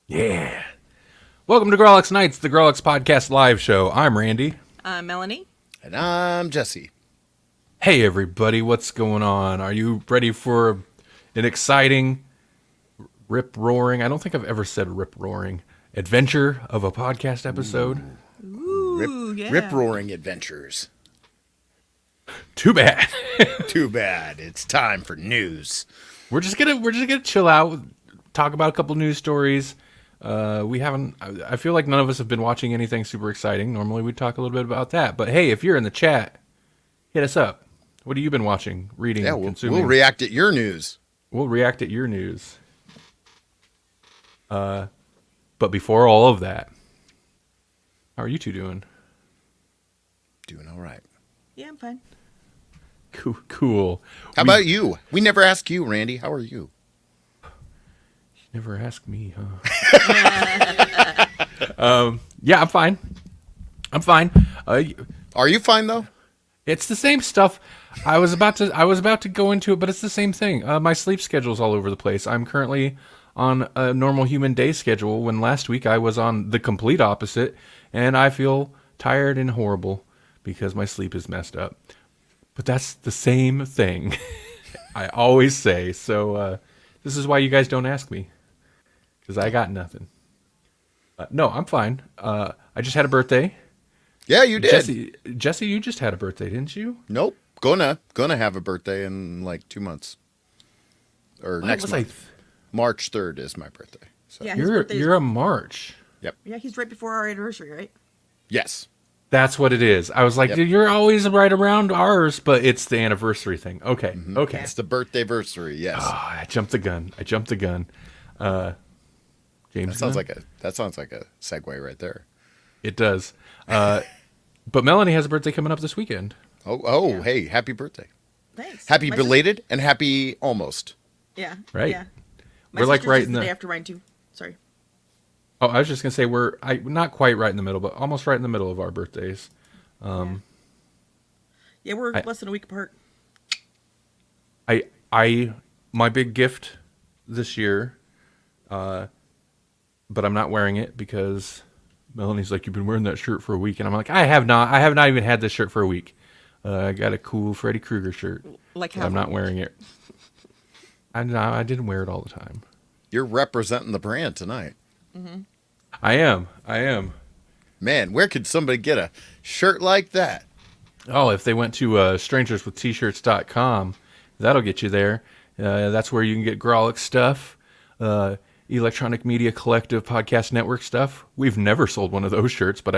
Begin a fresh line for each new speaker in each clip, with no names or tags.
Yeah. Welcome to Grawlix Nights, the Grawlix Podcast live show. I'm Randy.
Melanie.
And I'm Jesse.
Hey, everybody. What's going on? Are you ready for an exciting, rip-roaring, I don't think I've ever said rip-roaring, adventure of a podcast episode?
Ooh, yeah.
Rip-roaring adventures.
Too bad.
Too bad. It's time for news.
We're just gonna chill out, talk about a couple news stories. I feel like none of us have been watching anything super exciting. Normally we'd talk a little bit about that. But hey, if you're in the chat, hit us up. What have you been watching, reading, consuming?
We'll react at your news.
We'll react at your news. But before all of that, how are you two doing?
Doing all right.
Yeah, I'm fine.
Cool.
How about you? We never ask you, Randy. How are you?
Never ask me, huh? Yeah, I'm fine.
Are you fine though?
It's the same stuff. I was about to go into it, but it's the same thing. My sleep schedule's all over the place. I'm currently on a normal human day schedule when last week I was on the complete opposite, and I feel tired and horrible because my sleep is messed up. But that's the same thing. I always say. So this is why you guys don't ask me, because I got nothing. No, I'm fine. I just had a birthday.
Yeah, you did.
Jesse, you just had a birthday, didn't you?
Nope. Gonna have a birthday in like 2 months. Or next month. March 3rd is my birthday. So.
Yeah,
You're a March.
Yep.
Yeah, he's right before our anniversary, right?
Yes.
That's what it is. I was like, Dude, you're always right around ours, but it's the anniversary thing. Okay, okay.
It's the birthday-versary, yes.
Oh, I jumped the gun. James,
That sounds like a segue right there.
It does. But Melanie has a birthday coming up this weekend.
Yeah. Hey, happy birthday.
Thanks.
Happy belated and happy almost.
Yeah.
Right.
Yeah.
We're like right in
the
the
day after mine too. Sorry.
Oh, I was just gonna say we're not quite right in the middle, but almost right in the middle of our birthdays.
Yeah, we're less than a week apart.
My big gift this year, but I'm not wearing it because Melanie's like, you've been wearing that shirt for a week, and I'm like, I have not even had this shirt for a week. I got a cool Freddy Krueger shirt.
Like how?
I'm not wearing it. I didn't wear it all the time.
You're representing the brand tonight.
Mm-hmm.
I am.
Man, where could somebody get a shirt like that?
Oh, if they went to strangerswitht-shirts.com, that'll get you there. That's where you can get Grawlix stuff, Electronic Media Collective Podcast Network stuff. We've never sold one of those shirts, but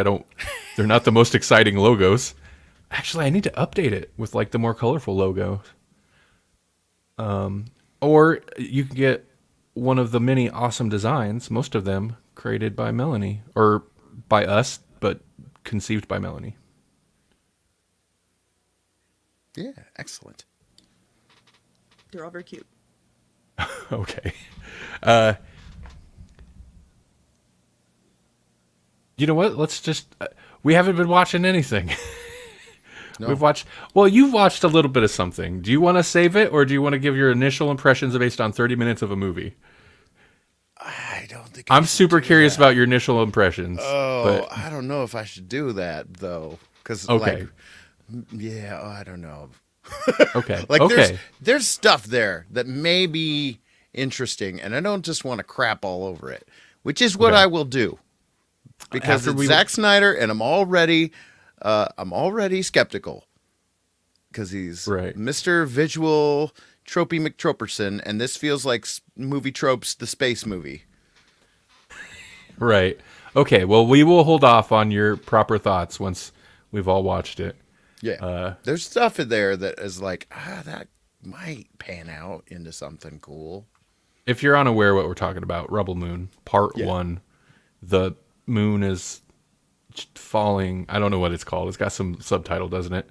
they're not the most exciting logos. Actually, I need to update it with like the more colorful logo. Or you can get one of the many awesome designs, most of them created by Melanie, or by us, but conceived by Melanie.
Yeah, excellent.
They're all very cute.
Okay. You know what? Let's just... we haven't been watching anything. No. You've watched a little bit of something. Do you want to save it, or do you want to give your initial impressions based on 30 minutes of a movie?
I don't think
I'm super curious about your initial impressions.
Oh, I don't know if I should do that, though. Because, I don't know.
Okay.
There's stuff there that may be interesting, and I don't just want to crap all over it, which is what I will do. Because it's Zack Snyder, and I'm already skeptical. Because he's Mr. Visual Tropey McTroperson, and this feels like movie tropes, the space movie.
Right. Okay, well, we will hold off on your proper thoughts once we've all watched it.
Yeah. There's stuff in there that is like, that might pan out into something cool.
If you're unaware what we're talking about, Rebel Moon, Part 1, the moon is falling. I don't know what it's called. It's got some subtitle, doesn't it?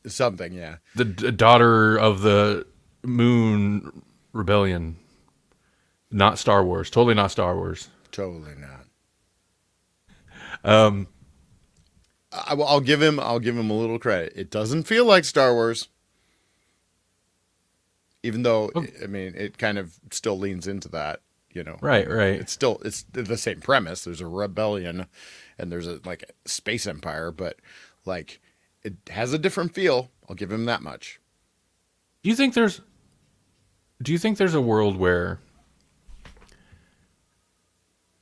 Something, yeah.
The daughter of the Moon Rebellion. Not Star Wars. Totally not Star Wars.
Totally not. I'll give him a little credit. It doesn't feel like Star Wars. Even though, I mean, it kind of still leans into that. you know.
Right.
It's the same premise. There's a rebellion, and there's a space empire, but like it has a different feel. I'll give him that much.
Do you think there's a world where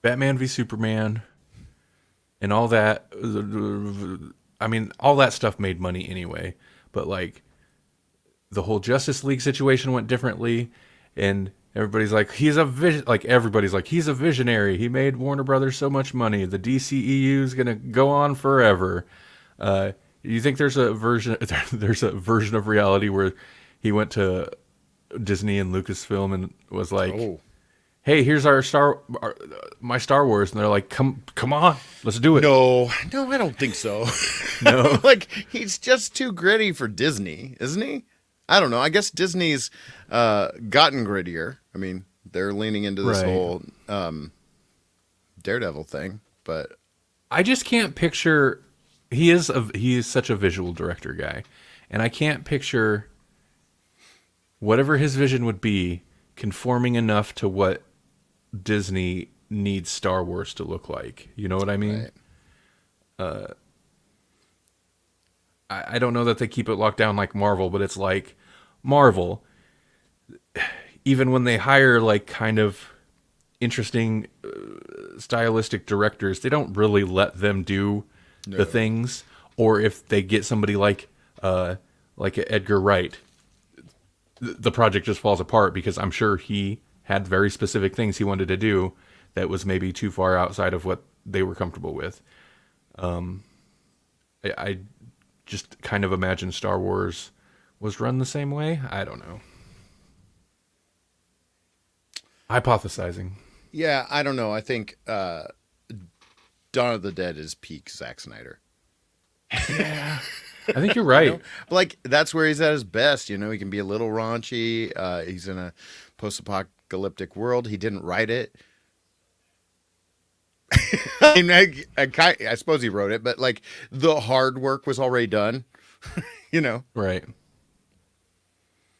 Batman v Superman and all that, I mean, all that stuff made money anyway, but like the whole Justice League situation went differently, and everybody's like, everybody's like, he's a visionary. He made Warner Brothers so much money. The DCEU is gonna go on forever. Do you think there's a version of reality where he went to Disney and Lucasfilm and was like, "Hey, here's my Star Wars," and they're like, "Come on, let's do it."
No, I don't think so.
No,
like he's just too gritty for Disney, isn't he? I don't know. I guess Disney's gotten grittier. I mean, they're leaning into this whole Daredevil thing, but
I just can't picture. He is such a visual director guy, and I can't picture whatever his vision would be conforming enough to what Disney needs Star Wars to look like. You know what I mean? Right. I don't know that they keep it locked down like Marvel, but it's like Marvel, even when they hire like kind of interesting stylistic directors, they don't really let them do the things. Or if they get somebody like Edgar Wright, the project just falls apart because I'm sure he had very specific things he wanted to do that was maybe too far outside of what they were comfortable with. I just kind of imagine Star Wars was run the same way. I don't know. Hypothesizing.
Yeah, I don't know. I think Dawn of the Dead is peak Zack Snyder.
Yeah. I think you're right.
You know? Like, that's where he's at his best. You know, he can be a little raunchy. He's in a post-apocalyptic world. He didn't write it. I mean, I suppose he wrote it, but like the hard work was already done. You know,
right?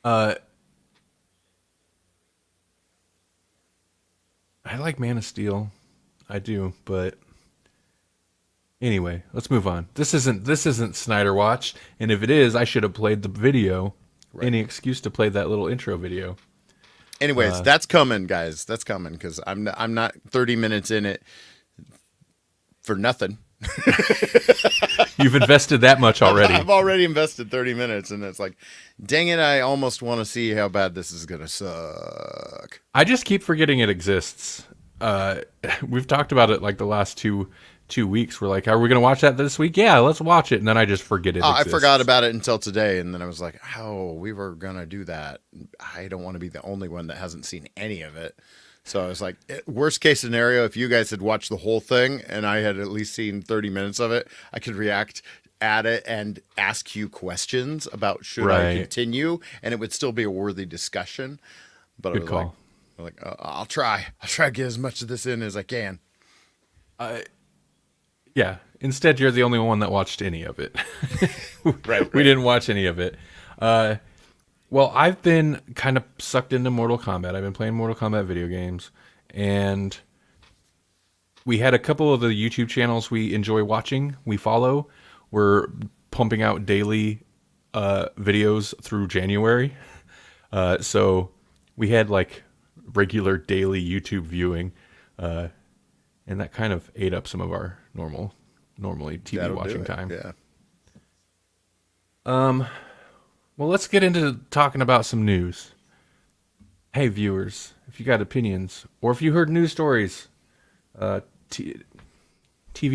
I like Man of Steel, I do, but anyway, let's move on. This isn't Snyder Watch, and if it is, I should have played the video. Right. Any excuse to play that little intro video.
Anyways, that's coming, guys. That's coming because I'm not 30 minutes in it for nothing.
You've invested that much already.
I've already invested 30 minutes, and it's like, dang it, I almost want to see how bad this is going to suck.
I just keep forgetting it exists. We've talked about it like the last two weeks. We're like, are we going to watch that this week? Yeah, let's watch it. And then I just forget it exists.
I forgot about it until today, and then I was like, oh, we were going to do that. I don't want to be the only one that hasn't seen any of it. So I was like, worst case scenario, if you guys had watched the whole thing and I had at least seen 30 minutes of it, I could react at it and ask you questions about should I continue, and it would still be a worthy discussion. But
good call.
I'll try to get as much of this in as I can.
Yeah. Instead, you're the only one that watched any of it.
Right.
We didn't watch any of it. Well, I've been kind of sucked into Mortal Kombat. I've been playing Mortal Kombat video games, and we had a couple of the YouTube channels we enjoy watching, we follow. We're pumping out daily videos through January. So we had like regular daily YouTube viewing, and that kind of ate up some of our normally TV watching time.
Yeah.
Well, let's get into talking about some news. Hey, viewers, if you got opinions, or if you heard news stories, TV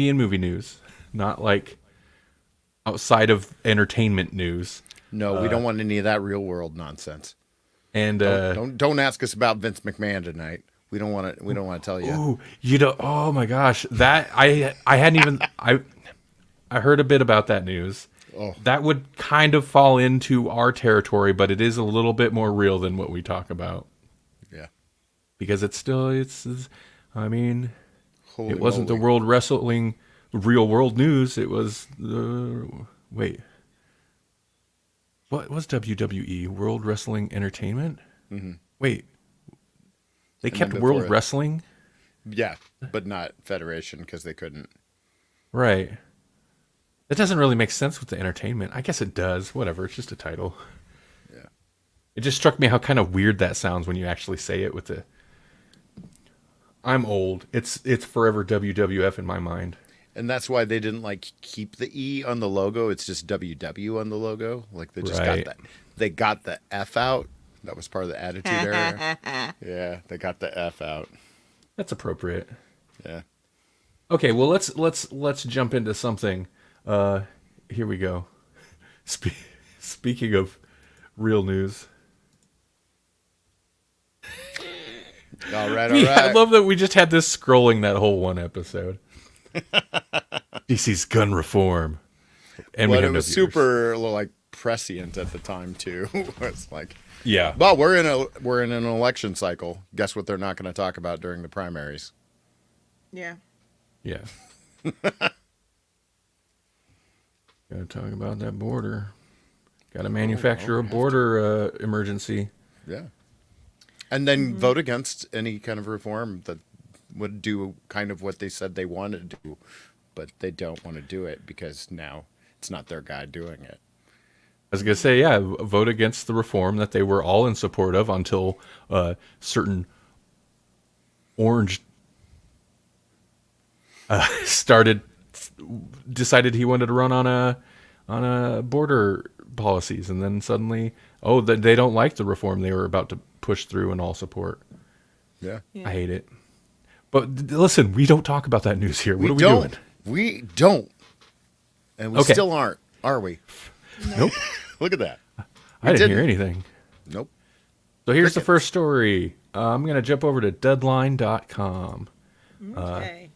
and movie news, not like outside of entertainment news.
No, we don't want any of that real world nonsense.
And
don't ask us about Vince McMahon tonight. We don't want to. We don't want to tell you.
Ooh, you know. Oh my gosh, that I hadn't even I heard a bit about that news.
Oh.
That would kind of fall into our territory, but it is a little bit more real than what we talk about.
Yeah.
Because it's I mean,
Holy
it wasn't
moly.
the World Wrestling real world news. It was wait. What was WWE? World Wrestling Entertainment?
Mm-hmm.
Wait. They
And
kept
then
World
before-
Wrestling.
Yeah, but not Federation because they couldn't.
Right. That doesn't really make sense with the entertainment. I guess it does. Whatever. It's just a title.
Yeah.
It just struck me how kind of weird that sounds when you actually say it with the. I'm old. It's forever WWF in my mind.
And that's why they didn't like keep the E on the logo. It's just WW on the logo. Like they just
Right.
got that. They got the F out. That was part of the Attitude Era. Yeah, they got the F out.
That's appropriate.
Yeah.
Okay, well let's jump into something. Here we go. Speaking of real news.
All right.
I love that we just had this scrolling that whole one episode. DC's gun reform. And
But
we
it
have no
was
viewers.
super like prescient at the time too. It's like,
Yeah.
well, we're in an election cycle. Guess what? They're not going to talk about during the primaries.
Yeah.
Yeah. Gotta talk about that border. Gotta manufacture a border emergency.
Yeah. And then vote against any kind of reform that would do kind of what they said they wanted to do, but they don't want to do it because now it's not their guy doing it.
I was gonna say, yeah, vote against the reform that they were all in support of until certain orange decided he wanted to run on a border policies, and then suddenly, they don't like the reform they were about to push through and all support.
Yeah.
Yeah.
I hate it. But listen, we don't talk about that news here. What are we
don't.
doing?
We don't. And we
Okay.
still aren't, are we?
Nope.
Look at that.
I didn't hear
didn't.
anything.
Nope.
So here's the
Crickets.
first story. I'm going to jump over to deadline.com.
Okay.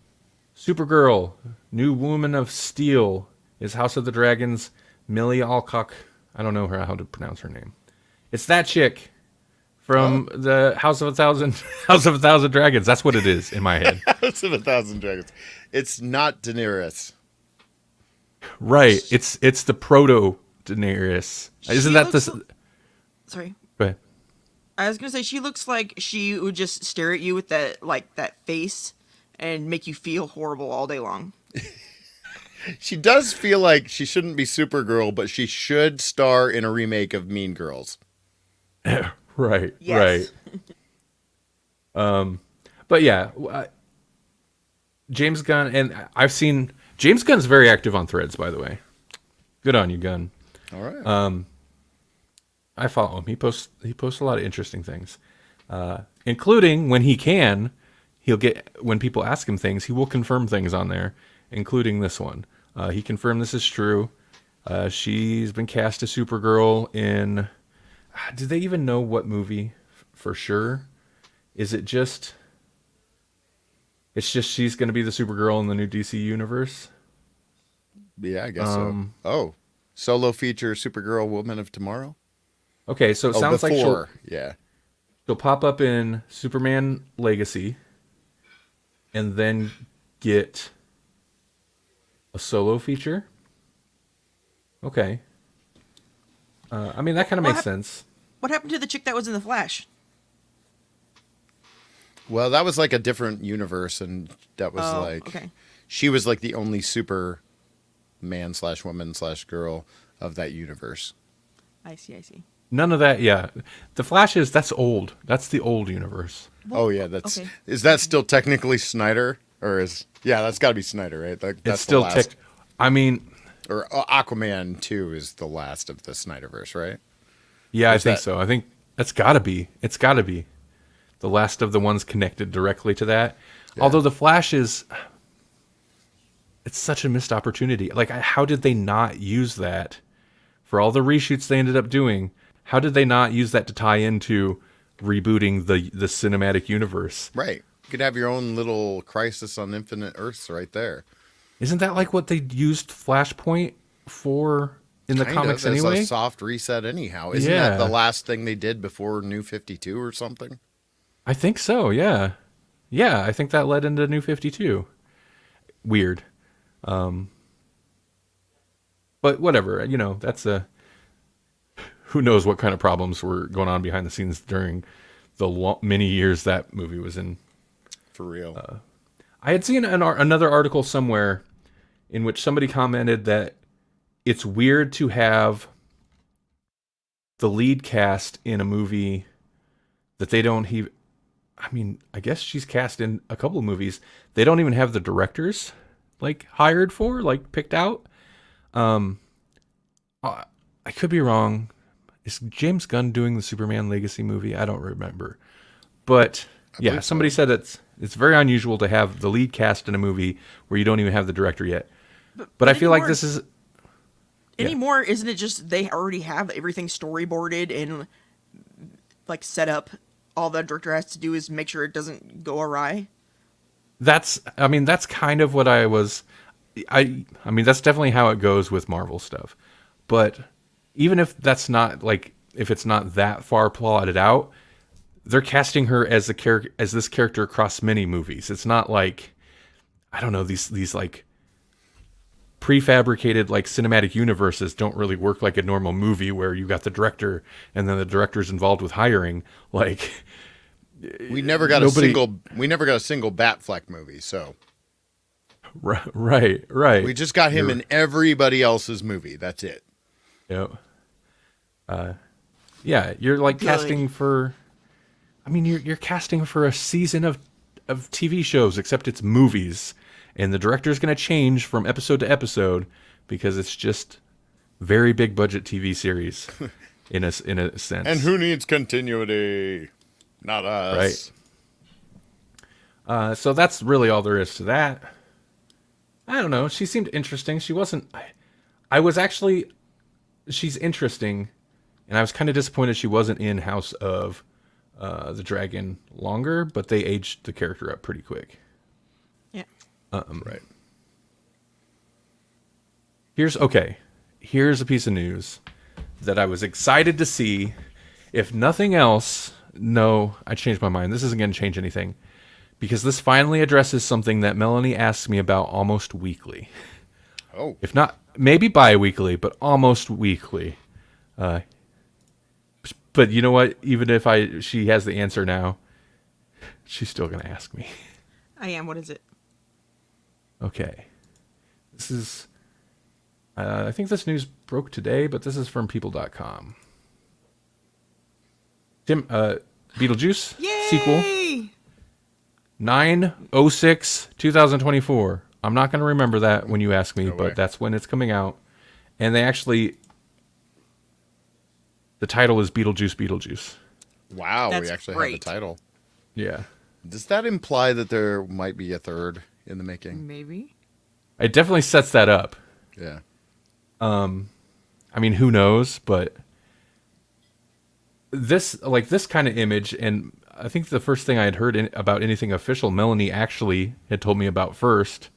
Supergirl, new Woman of Steel, is House of the Dragons, Millie Alcock. I don't know how to pronounce her name. It's that chick from the House of a Thousand Dragons. That's what it is in my head.
House of a Thousand Dragons. It's not Daenerys.
Right. It's the proto Daenerys. Isn't
She
that
looks-
the?
Sorry.
Go ahead.
I was gonna say she looks like she would just stare at you with that face and make you feel horrible all day long.
She does feel like she shouldn't be Supergirl, but she should star in a remake of Mean Girls.
Right.
Yes.
Right. But yeah, James Gunn, and I've seen James Gunn's very active on Threads, by the way. Good on you, Gunn.
All right.
I follow him. He posts a lot of interesting things, including when he can. When people ask him things, he will confirm things on there, including this one. He confirmed this is true. She's been cast as Supergirl in. Do they even know what movie for sure? Is it just? It's just she's going to be the Supergirl in the new DC universe.
Yeah, I guess so. Oh, solo feature Supergirl Woman of Tomorrow?
Okay, so it sounds like
before. Yeah.
she'll pop up in Superman Legacy, and then get a solo feature. Okay. I mean, that kind of
What
makes
hap-
sense.
What happened to the chick that was in the Flash?
Well, that was like a different universe, and that was
Oh,
like
okay.
she was like the only super man/woman/girl of that universe.
I see.
None of that, yeah. The Flash that's old. That's the old universe.
Oh yeah, that's
okay.
is that still technically Snyder, or that's got to be Snyder, right? Like, that's
It's still
the last,
I mean,
or Aquaman 2 is the last of the Snyderverse, right?
yeah, I
Is
think
that-
so. I think that's got to be. It's got to be the last of the ones connected directly to that.
Yeah.
Although the Flash it's such a missed opportunity. Like, how did they not use that for all the reshoots they ended up doing? How did they not use that to tie into rebooting the cinematic universe?
Right. You could have your own little Crisis on Infinite Earths right there.
Isn't that like what they used Flashpoint for in the
Kind
comics
of,
anyway?
As a soft reset anyhow. Isn't that
Yeah.
the last thing they did before New 52 or something?
I think so, yeah. Yeah, I think that led into New 52. Weird. But whatever, that's who knows what kind of problems were going on behind the scenes during many years that movie was in.
For real.
I had seen another article somewhere in which somebody commented that it's weird to have the lead cast in a movie that they don't even. I mean, I guess she's cast in a couple of movies. They don't even have the directors like hired for, like picked out. I could be wrong. Is James Gunn doing the Superman Legacy movie? I don't remember. But yeah, somebody said it's very unusual to have the lead cast in a movie where you don't even have the director yet. But I feel like this is
anymore. Isn't it just they already have everything storyboarded and like set up? All the director has to do is make sure it doesn't go awry.
That's kind of what I was. I mean, that's definitely how it goes with Marvel stuff. But even if that's not like, if it's not that far plotted out, they're casting her as this character across many movies. It's not like, I don't know, these like prefabricated like cinematic universes don't really work like a normal movie where you got the director and then the director's involved with hiring. Like
we never got a single Batfleck movie, so
right.
We just got him in everybody else's movie. That's it.
Yep. Yeah, you're like casting for. I mean, you're casting for a season of TV shows, except it's movies, and the director's going to change from episode to episode because it's just very big budget TV series, in a sense.
And who needs continuity? Not us.
Right. So that's really all there is to that. I don't know. She seemed interesting. She wasn't. I was actually. She's interesting, and I was kind of disappointed she wasn't in House of the Dragon longer, but they aged the character up pretty quick.
Yeah.
Right.
Here's a piece of news that I was excited to see. If nothing else, no, I changed my mind. This isn't going to change anything because this finally addresses something that Melanie asks me about almost weekly.
Oh.
If not, maybe bi-weekly, but almost weekly. But you know what? Even if she has the answer now, she's still going to ask me.
I am. What is it?
Okay. This is, I think this news broke today, but this is from people.com. Beetlejuice
Yay!
sequel. 9/06/2024. I'm not going to remember that when you ask me,
No way.
but that's when it's coming out. And they actually, the title is Beetlejuice.
Wow,
That's
we actually
great.
have the title.
Yeah.
Does that imply that there might be a third in the making?
Maybe.
It definitely sets that up.
Yeah.
I mean, who knows, but this kind of image, and I think the first thing I had heard about anything official, Melanie actually had told me about first,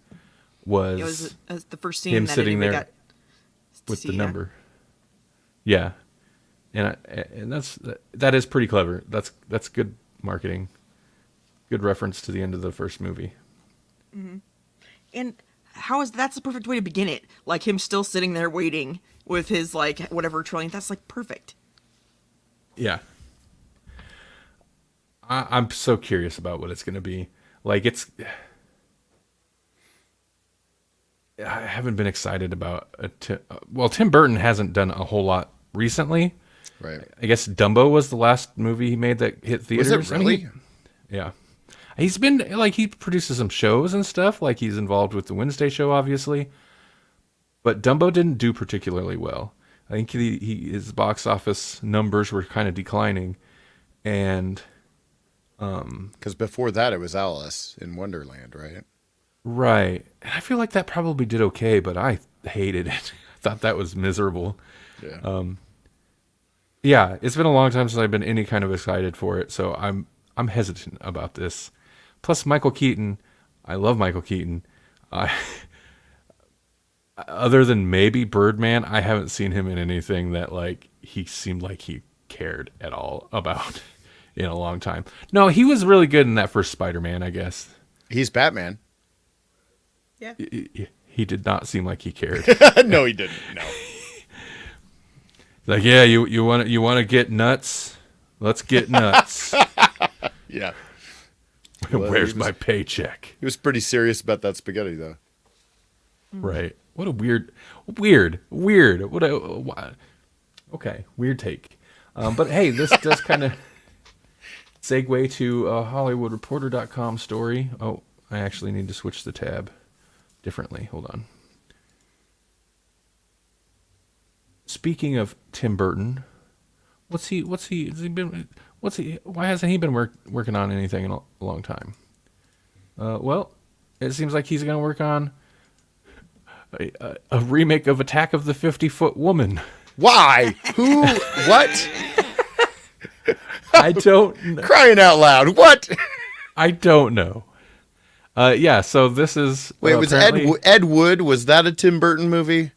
was
It was the first scene
him
that
sitting
anybody
there
got to
with
see,
the
yeah.
number. Yeah, and that is pretty clever. That's good marketing, good reference to the end of the first movie.
And that's the perfect way to begin it. Like him still sitting there waiting with his like whatever trillion. That's like perfect.
Yeah. I'm so curious about what it's going to be. Like I haven't been excited about Tim Burton hasn't done a whole lot recently.
Right.
I guess Dumbo was the last movie he made that hit theaters.
Was it really?
Yeah. He's been like, he produces some shows and stuff. Like he's involved with the Wednesday show, obviously. But Dumbo didn't do particularly well. I think his box office numbers were kind of declining. And
Because before that, it was Alice in Wonderland, right?
right. And I feel like that probably did okay, but I hated it. I thought that was miserable.
Yeah.
Yeah, it's been a long time since I've been any kind of excited for it, so I'm hesitant about this. Plus, Michael Keaton, I love Michael Keaton. Other than maybe Birdman, I haven't seen him in anything that like he seemed like he cared at all about in a long time. No, he was really good in that first Spider-Man, I guess.
He's Batman.
Yeah.
He did not seem like he cared.
No, he didn't. No.
Like, yeah, you want to get nuts? Let's get nuts.
Yeah. Well,
Where's my paycheck?
He was pretty serious about that spaghetti, though.
Right. What a weird. What a okay, weird take. But hey, this does kind of segue to a HollywoodReporter.com story. Oh, I actually need to switch the tab differently. Hold on. Speaking of Tim Burton, why hasn't he been working on anything in a long time? Well, it seems like he's going to work on a remake of Attack of the 50-Foot Woman.
Why? Who? What?
I don't know.
Crying out loud. What?
I don't know. Yeah, so this is...
Wait, was Ed Wood, was that a Tim Burton movie?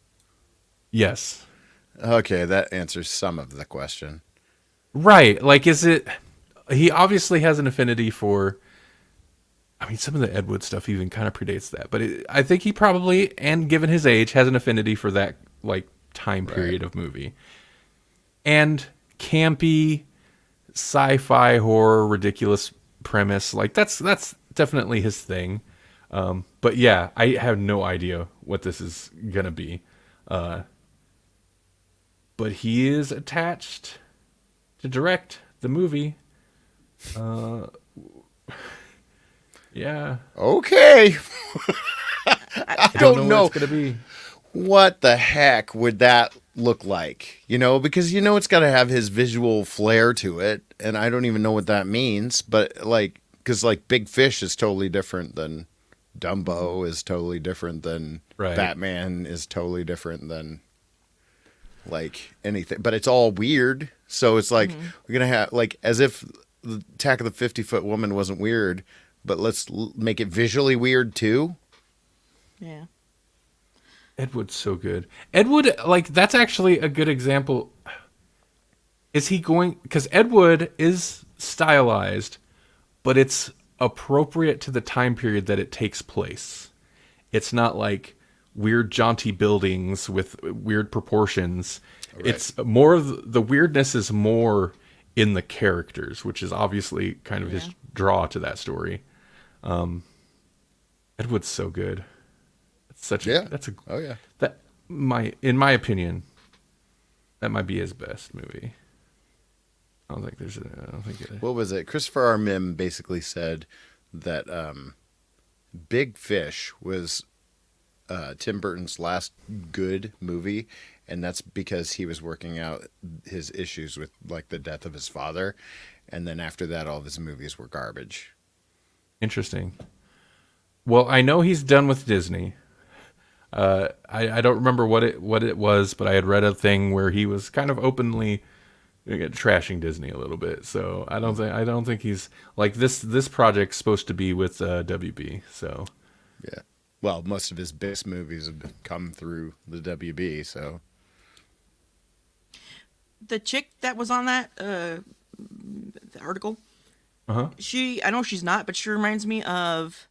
Yes.
Okay, that answers some of the question.
Right. Like, is it... He obviously has an affinity for... I mean, some of the Ed Wood stuff even kind of predates that. But I think he probably, and given his age, has an affinity for that, like, time period of movie. And campy, sci-fi, horror, ridiculous premise. Like, that's definitely his thing. But yeah, I have no idea what this is going to be. But he is attached to direct the movie. Yeah.
Okay. I don't know
what it's going to be.
What the heck would that look like? You know, because it's got to have his visual flair to it, and I don't even know what that means. But like, because like Big Fish is totally different than Dumbo is totally different than Batman is totally different than like anything. But it's all weird. So it's like we're gonna have like as if the Attack of the 50-Foot Woman wasn't weird, but let's make it visually weird too.
Yeah.
Ed Wood's so good. Ed Wood, like, that's actually a good example. Is he going... Because Ed Wood is stylized, but it's appropriate to the time period that it takes place. It's not like weird jaunty buildings with weird proportions. Right. It's more of the weirdness is more in the characters, which is obviously kind of his draw to that story. Ed Wood's so good. In my opinion, that might be his best movie. I don't think
what was it? Christopher R. Mim basically said that Big Fish was Tim Burton's last good movie, and that's because he was working out his issues with like the death of his father, and then after that, all of his movies were garbage.
Interesting. Well, I know he's done with Disney. I don't remember what it was, but I had read a thing where he was kind of openly trashing Disney a little bit. So I don't think he's like this project's supposed to be with WB. So
yeah, well, most of his best movies have come through the WB. So
the chick that was on that the article, I know she's not, but she reminds me of.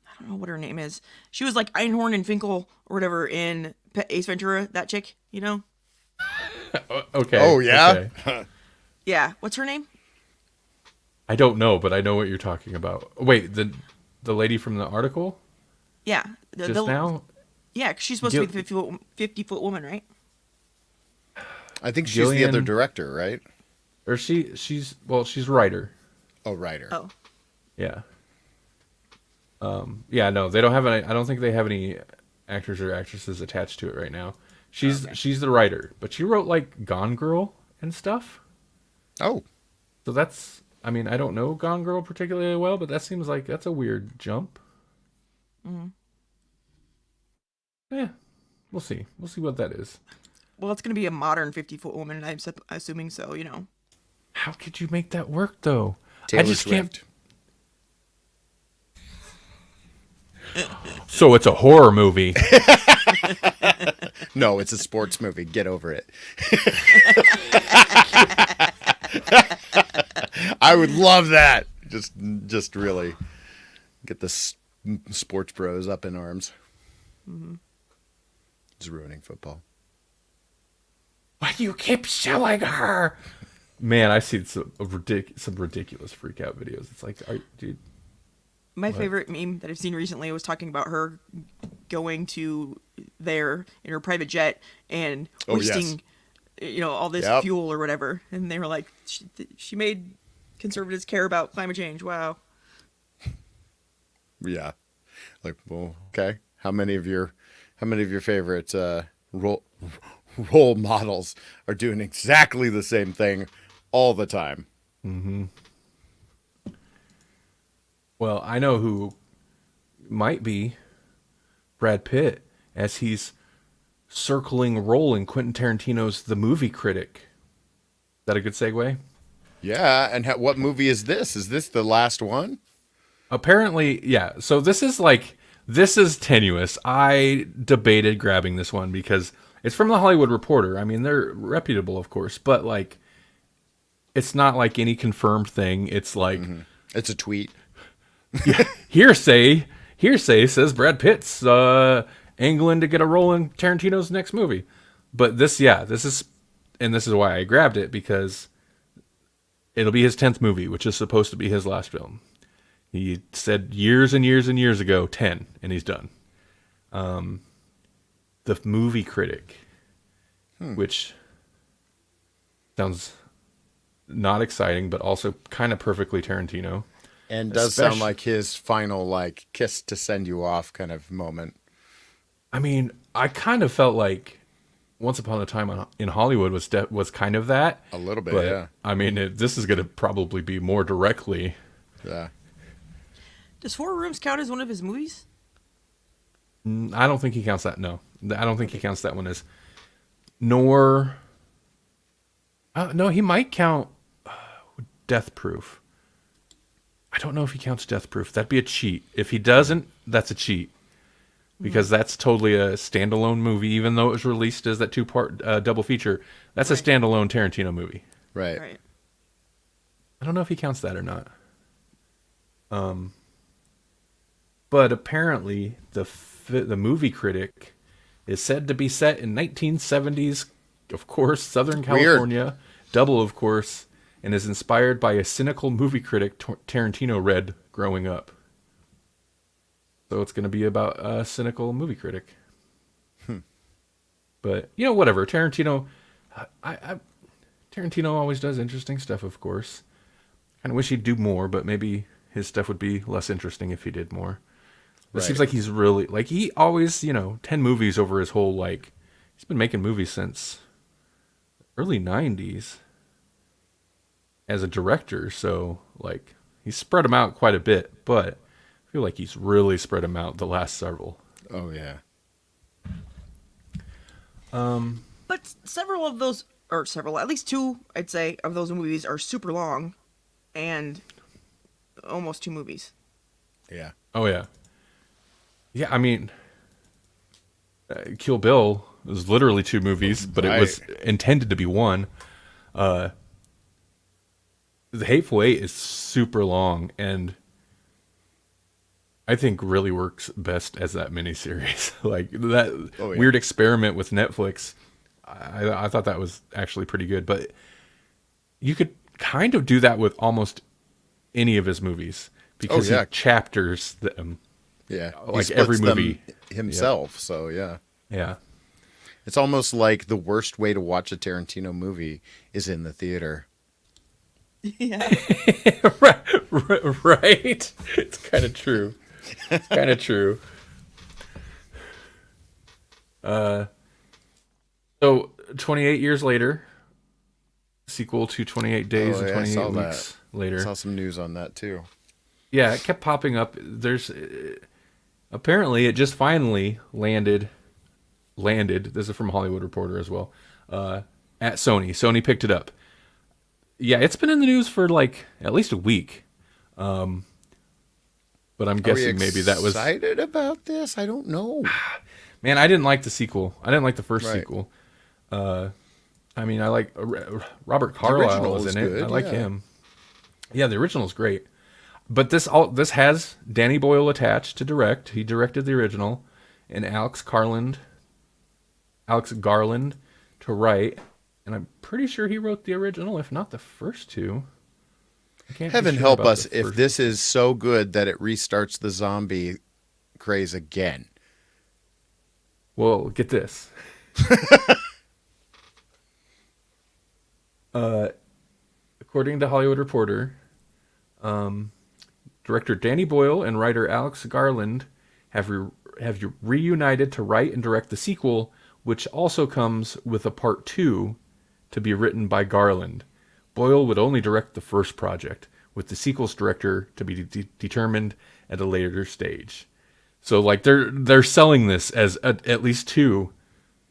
I don't know what her name is. She was like Einhorn and Finkel or whatever in Ace Ventura, that chick, you know?
Okay.
Oh, yeah?
Okay.
Yeah. What's her name?
I don't know, but I know what you're talking about. Wait, the lady from the article?
Yeah.
Now?
Yeah, 'cause she's supposed to be the 50-foot woman, right?
I think she's the other director, right?
Or she's writer.
Oh, writer.
Oh.
Yeah. Yeah, no, they don't have any. I don't think they have any actors or actresses attached to it right now. She's the writer, but she wrote like Gone Girl and stuff.
Oh,
so that's. I mean, I don't know Gone Girl particularly well, but that seems like that's a weird jump.
Mm-hmm.
Yeah, we'll see. We'll see what that is.
Well, it's gonna be a modern 50-foot woman, I'm assuming so. You know.
How could you make that work though?
Taylor
I just
Swift.
can't. So it's a horror movie.
No, it's a sports movie. Get over it. I would love that. Just really get the sports bros up in arms.
Mm-hmm.
It's ruining football.
Why do you keep selling her? Man, I see some ridiculous freak out videos. It's like, dude,
My
What?
favorite meme that I've seen recently was talking about her going to there in her private jet and
Oh, yes.
wasting, all this
Yep.
fuel or whatever. And they were like, she made conservatives care about climate change. Wow.
Yeah. Like, well, okay. How many of your favorite role models are doing exactly the same thing all the time?
Well, I know who might be Brad Pitt, as he's circling role in Quentin Tarantino's The Movie Critic. Is that a good segue?
Yeah. And what movie is this? Is this the last one?
Apparently, yeah. So this is tenuous. I debated grabbing this one because it's from the Hollywood Reporter. I mean, they're reputable, of course, but like, it's not like any confirmed thing. It's like
It's a tweet.
hearsay. Hearsay says Brad Pitt's angling to get a role in Tarantino's next movie. But this is why I grabbed it, because it'll be his 10th movie, which is supposed to be his last film. He said years and years and years ago, 10, and he's done. The Movie Critic, which sounds not exciting, but also kind of perfectly Tarantino.
And does sound
Especially-
like his final, like, kiss to send you off kind of moment.
I mean, I kind of felt like Once Upon a Time in Hollywood was kind of that.
A little bit,
but,
yeah.
I mean, this is going to probably be more directly.
Yeah.
Does Four Rooms count as one of his movies?
I don't think he counts that. No, I don't think he counts that one as. Nor. No, he might count Death Proof. I don't know if he counts Death Proof. That'd be a cheat. If he doesn't, that's a cheat. Because that's totally a standalone movie, even though it was released as that 2-part double feature. That's a standalone Tarantino movie.
Right.
Right.
I don't know if he counts that or not. But apparently, the Movie Critic is said to be set in 1970s, of course, Southern California, double, of course, and is inspired by a cynical movie critic Tarantino read growing up. So it's going to be about a cynical movie critic. But, whatever. Tarantino always does interesting stuff, of course. Kind of wish he'd do more, but maybe his stuff would be less interesting if he did more. It seems like he's really, like, he always, 10 movies over his whole, like, he's been making movies since early 90s as a director. So, like, he's spread them out quite a bit, but I feel like he's really spread them out the last several.
Oh, yeah.
But several of those, at least two, I'd say, of those movies are super long and almost 2 movies.
Yeah.
Oh, yeah. Yeah, I mean, Kill Bill was literally 2 movies, but it was intended to be one. The Hateful Eight is super long, and I think really works best as that miniseries. Like, that weird experiment with Netflix, I thought that was actually pretty good. But you could kind of do that with almost any of his movies, because he chapters them.
Yeah.
Like
He
every
splits them
movie.
himself. So, yeah.
Yeah.
It's almost like the worst way to watch a Tarantino movie is in the theater.
Yeah.
Right? It's kind of true. It's kind of true. So 28 years later, sequel to 28 Days and 28 Weeks Later.
I saw some news on that too.
Yeah, it kept popping up. There's apparently it just finally landed. This is from Hollywood Reporter as well. At Sony. Sony picked it up. Yeah, it's been in the news for like at least a week. But I'm guessing maybe that was
excited about this. I don't know.
Man, I didn't like the sequel. I didn't like the first
Right.
sequel. I mean, I like Robert Carlyle
original
was
is
in it.
good,
I like
yeah.
him. Yeah, the original's great. But this has Danny Boyle attached to direct. He directed the original, and Alex Garland to write, and I'm pretty sure he wrote the original, if not the first two. I can't be
Heaven
sure
help
about
us
the
if
first-
this is so good that it restarts the zombie craze again.
Well, get this. According to Hollywood Reporter, director Danny Boyle and writer Alex Garland have reunited to write and direct the sequel, which also comes with a part 2 to be written by Garland. Boyle would only direct the first project, with the sequel's director to be determined at a later stage. So, like, they're selling this as at least 2,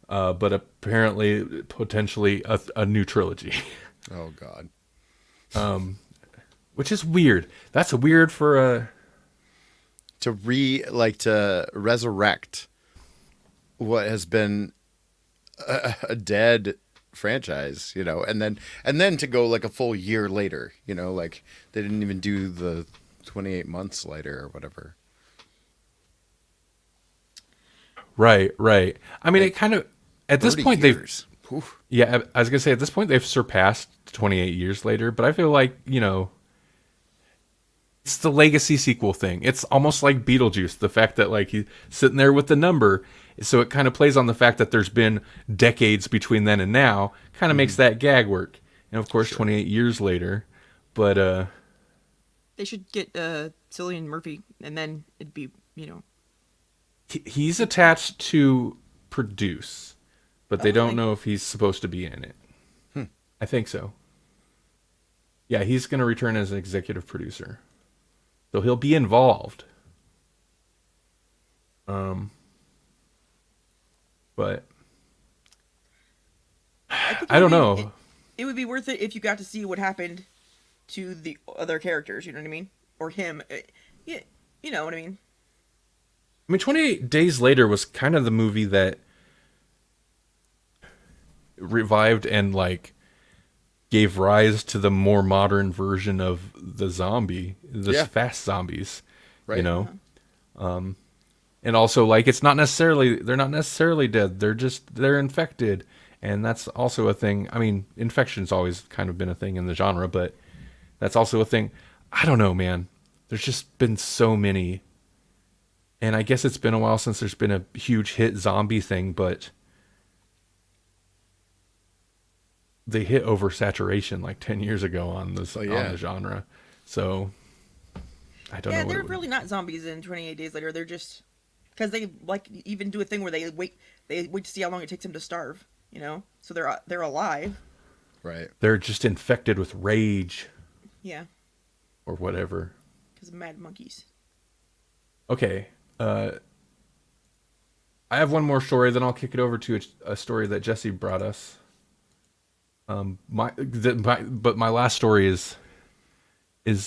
but apparently potentially a new trilogy.
Oh God.
Which is weird. That's weird for a...
to resurrect what has been a dead franchise, and then to go like a full year later, like they didn't even do the 28 months later or whatever.
Right. I mean, it kind of... At this
30
point,
years. Oof.
Yeah, I was going to say, at this point, they've surpassed 28 years later, but I feel like, it's the legacy sequel thing. It's almost like Beetlejuice, the fact that, like, he's sitting there with the number, so it kind of plays on the fact that there's been decades between then and now, kind of makes that gag work. And, of course, 28 years later, but...
They should get Cillian Murphy, and then it'd be,
He's attached to produce, but they don't
Okay.
know if he's supposed to be in it. I think so. Yeah, he's going to return as an executive producer. So he'll be involved. But
think
I don't
it would
know.
be- It would be worth it if you got to see what happened to the other characters. You know what I mean? Or him. Yeah, you know what I mean?
I mean, 28 Days Later was kind of the movie that revived and, like, gave rise to the more modern version of the zombie,
Yeah.
fast zombies,
Right.
And also, like, they're not necessarily dead. They're infected. And that's also a thing. I mean, infection's always kind of been a thing in the genre, but that's also a thing. I don't know, man. There's just been so many. And I guess it's been a while since there's been a huge hit zombie thing, but they hit oversaturation like 10 years ago on this on the genre. So I don't know.
Yeah,
what
they're
it would-
really not zombies in 28 Days Later. They're just because they like even do a thing where they wait to see how long it takes them to starve. So they're alive.
Right.
They're just infected with rage
Yeah,
or whatever.
because of mad monkeys.
Okay. I have one more story, then I'll kick it over to a story that Jesse brought us. But my last story is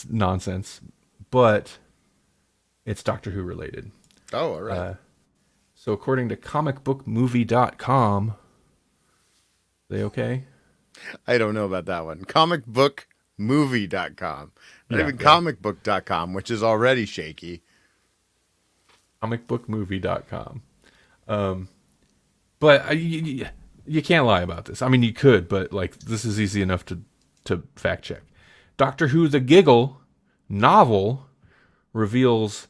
nonsense, but it's Doctor Who related.
Oh, all right.
So according to comicbookmovie.com, they okay?
I don't know about that one. Comicbookmovie.com. Not
Yeah,
even
yeah.
comicbook.com, which is already shaky.
Comicbookmovie.com. But you can't lie about this. I mean, you could, but like this is easy enough to fact check. Doctor Who: The Giggle novel reveals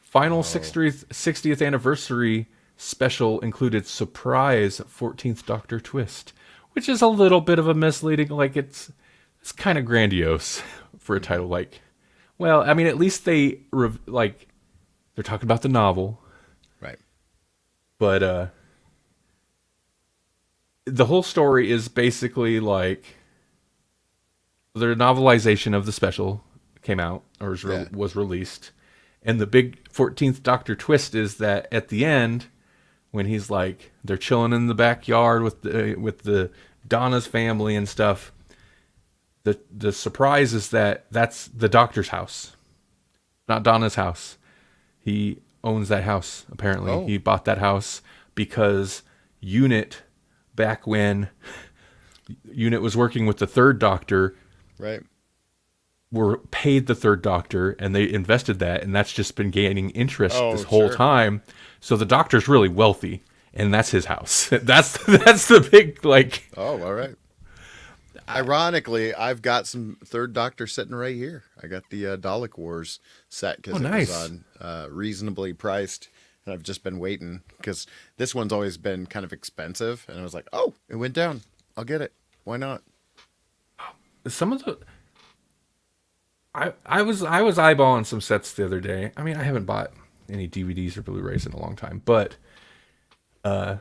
final 60th anniversary special included surprise 14th Doctor twist, which is a little bit of a misleading. Like it's kind of grandiose for a title. Like, well, I mean, at least they're talking about the novel.
Right.
But the whole story is basically like their novelization of the special came out or was released, and the big 14th Doctor twist is that at the end, when he's like they're chilling in the backyard with the Donna's family and stuff, the surprise is that that's the Doctor's house, not Donna's house. He owns that house, apparently.
Oh.
He bought that house because Unit, back when Unit was working with the Third Doctor,
Right.
were paid the Third Doctor, and they invested that, and that's just been gaining interest
Oh,
this whole
sure.
time. So the Doctor's really wealthy, and that's his house. That's the big, like...
Oh, all right. Ironically, I've got some Third Doctor sitting right here. I got the Dalek Wars set because it
nice.
was on reasonably priced, and I've just been waiting because this one's always been kind of expensive, and I was like, oh, it went down. I'll get it. Why not?
Some of the I was eyeballing some sets the other day. I mean, I haven't bought any DVDs or Blu-rays in a long time, but
I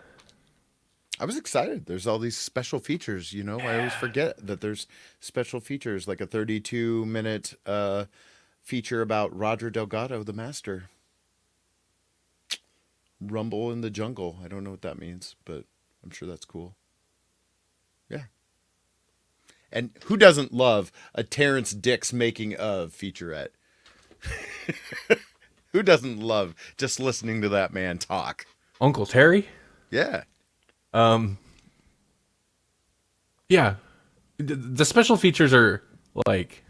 was excited. There's all these special features, I always forget that there's special features like a 32-minute feature about Roger Delgado, the Master. Rumble in the Jungle. I don't know what that means, but I'm sure that's cool. Yeah. And who doesn't love a Terrence Dix making of featurette? Who doesn't love just listening to that man talk?
Uncle Terry?
Yeah.
Yeah. The special features are like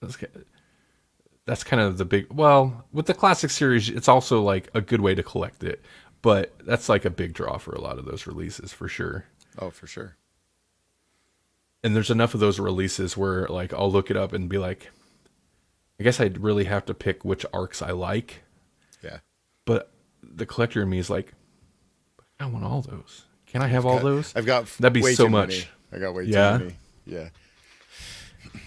that's kind of the big, well, with the classic series, it's also like a good way to collect it, but that's like a big draw for a lot of those releases for sure.
Oh, for sure.
And there's enough of those releases where like I'll look it up and be like, I guess I'd really have to pick which arcs I like.
Yeah.
But the collector in me is like, I want all those. Can I have all those?
I've got
that'd be
way
so
too
much.
Many. I got way
Yeah.
too many. Yeah.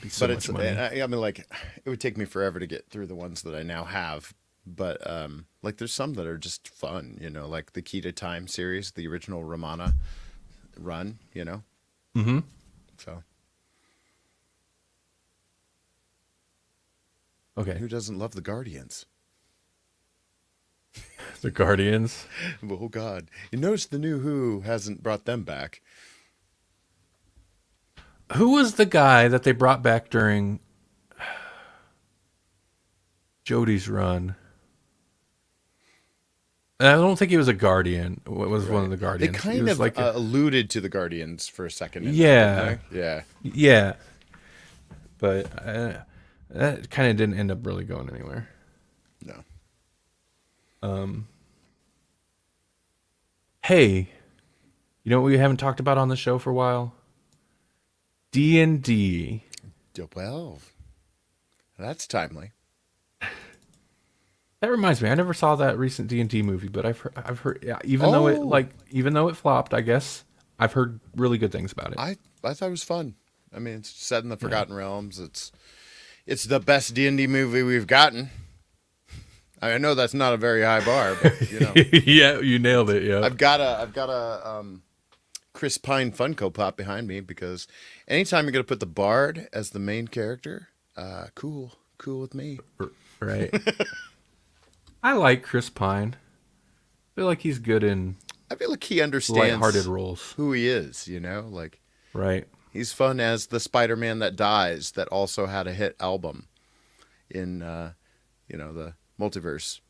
Be so
But
much
it's
money.
I mean, like, it would take me forever to get through the ones that I now have. But like, there's some that are just fun, like the Key to Time series, the original Romana run,
Mm-hmm.
So
Okay.
who doesn't love the Guardians?
The Guardians.
Oh God! You notice the new Who hasn't brought them back.
Who was the guy that they brought back during Jodie's run? I don't think he was a Guardian. It was one of the
They
Guardians. He
kind
was
of
like
alluded to the Guardians for a second.
Yeah.
Yeah.
yeah, but that kind of didn't end up really going anywhere.
No.
Hey, you know what we haven't talked about on the show for a while? D&D.
Well, that's timely.
That reminds me, I never saw that recent D&D movie, but I've heard, yeah, even though it flopped, I guess I've heard really good things about it.
I thought it was fun. I mean, it's set in the Forgotten Realms. It's the best D&D movie we've gotten. I know that's not a very high bar, but
Yeah, you nailed it. Yeah,
I've got a Chris Pine Funko Pop behind me because anytime you're gonna put the Bard as the main character, cool with me.
right. I like Chris Pine. I feel like he's good in
I feel like he understands
lighthearted roles.
who he is. Like
Right.
he's fun as the Spider-Man that dies that also had a hit album in the multiverse,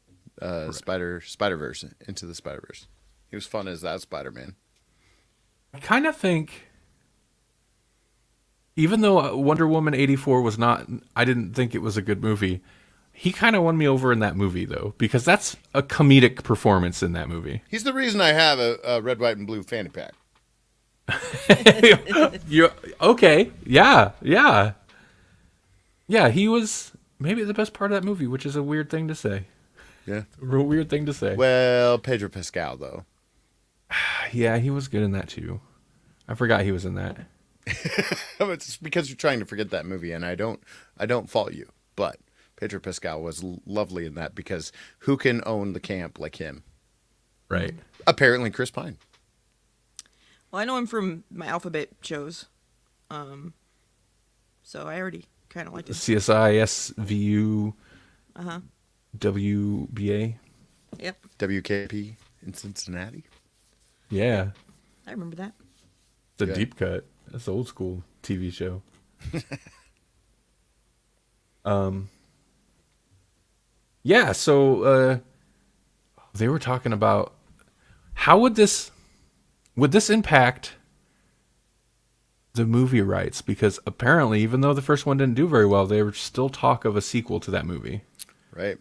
Spider-Verse, Into the Spider-Verse. He was fun as that Spider-Man.
I kind of think, even though Wonder Woman 84 was not, I didn't think it was a good movie. He kind of won me over in that movie, though, because that's a comedic performance in that movie.
He's the reason I have a red, white, and blue fanny pack.
Okay. Yeah. Yeah, he was maybe the best part of that movie, which is a weird thing to say.
Yeah.
A real weird thing to say.
Well, Pedro Pascal, though.
Yeah, he was good in that, too. I forgot he was in that.
It's because you're trying to forget that movie, and I don't fault you. But Pedro Pascal was lovely in that because who can own the camp like him?
Right.
Apparently, Chris Pine.
Well, I know him from my alphabet shows. So I already kind of liked it.
CSI, SVU,
Uh-huh.
WBA.
Yep.
WKP in Cincinnati.
Yeah.
I remember that.
It's a
Yeah.
deep cut. That's an old school TV show. Yeah, so they were talking about how would this impact the movie rights, because apparently even though the first one didn't do very well, there was still talk of a sequel to that movie.
Right.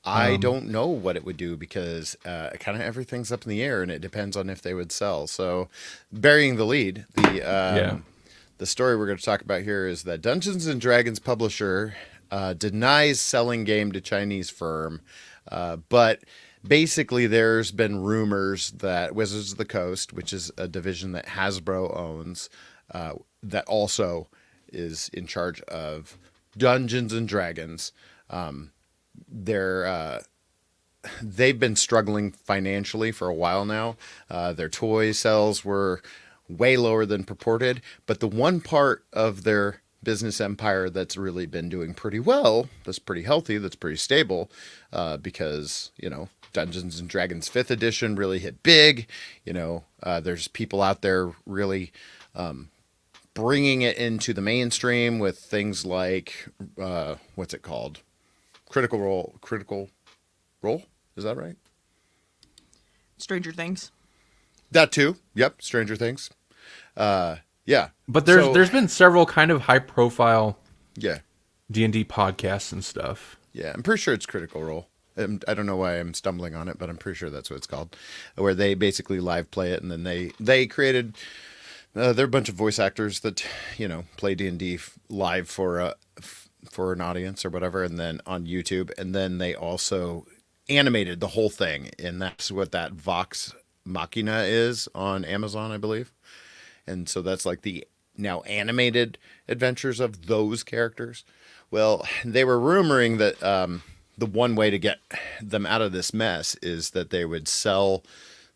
I don't know what it would do because kind of everything's up in the air and it depends on if they would sell. So burying the lead, the story we're going to talk about here is that Dungeons and Dragons publisher denies selling game to Chinese firm, but basically there's been rumors that Wizards of the Coast, which is a division that Hasbro owns, that also is in charge of Dungeons and Dragons. They've been struggling financially for a while now. Their toy sales were way lower than purported, but the one part of their business empire that's really been doing pretty well, that's pretty healthy, that's pretty stable, because, Dungeons and Dragons 5th edition really hit big. There's people out there really bringing it into the mainstream with things like, what's it called? Critical Role? Is that right?
Stranger Things.
That too. Yep. Stranger Things. Yeah.
But there's been several kind of high profile
Yeah.
D&D podcasts and stuff.
Yeah. I'm pretty sure it's Critical Role. I don't know why I'm stumbling on it, but I'm pretty sure that's what it's called, where they basically live play it. And then they created, they're a bunch of voice actors that, play D&D live for an audience or whatever. And then on YouTube, and then they also animated the whole thing. And that's what that Vox Machina is on Amazon, I believe. And so that's like the now animated adventures of those characters. Well, they were rumoring that the one way to get them out of this mess is that they would sell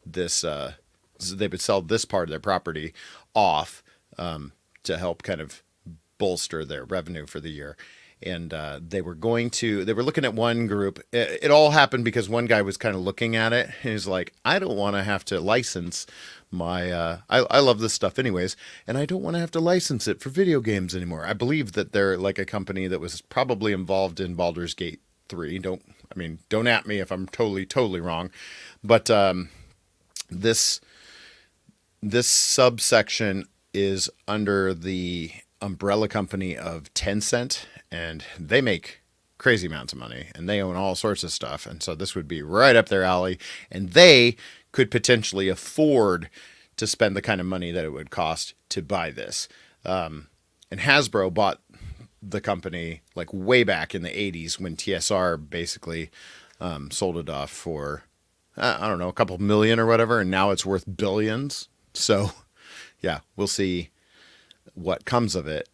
this part of their property off to help kind of bolster their revenue for the year. And they were looking at one group. It all happened because one guy was kind of looking at it. And he's like, I don't want to have to license my, I love this stuff anyways, and I don't want to have to license it for video games anymore. I believe that they're like a company that was probably involved in Baldur's Gate 3. Don't at me if I'm totally wrong. But this subsection is under the umbrella company of Tencent, and they make crazy amounts of money, and they own all sorts of stuff. And so this would be right up their alley, and they could potentially afford to spend the kind of money that it would cost to buy this. And Hasbro bought the company like way back in the 80s when TSR basically sold it off for, I don't know, a couple million or whatever, and now it's worth billions. So yeah, we'll see what comes of it.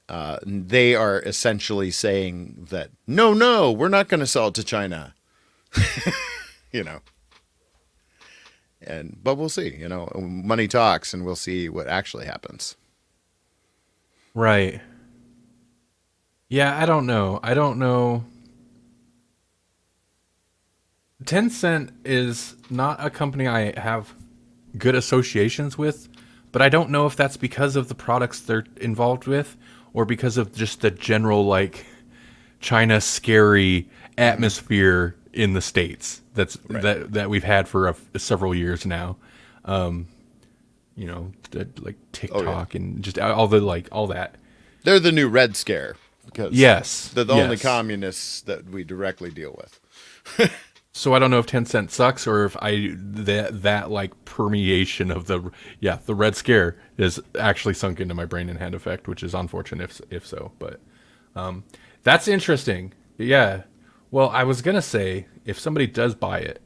They are essentially saying that, no, we're not going to sell it to China. But we'll see, money talks, and we'll see what actually happens.
Right. Yeah, I don't know. Tencent is not a company I have good associations with, but I don't know if that's because of the products they're involved with or because of just the general, like, China scary atmosphere in the States that we've had for several years now. Like TikTok and just all that.
They're the new Red Scare because they're the only communists that we directly deal with.
So I don't know if Tencent sucks or if that like permeation of the Red Scare is actually sunk into my brain and had effect, which is unfortunate if so. But that's interesting. Yeah. Well, I was gonna say if somebody does buy it,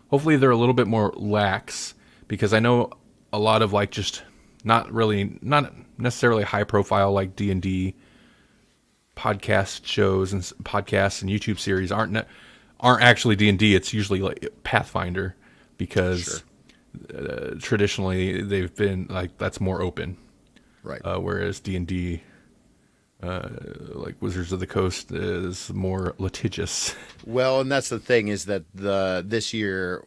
hopefully they're a little bit more lax, because I know a lot of like just not necessarily high profile like D&D podcast shows and podcasts and YouTube series aren't actually D&D. It's usually like Pathfinder, because traditionally they've been like that's more open,
right?
Whereas D&D, like Wizards of the Coast, is more litigious.
Well, and that's the thing, is that this year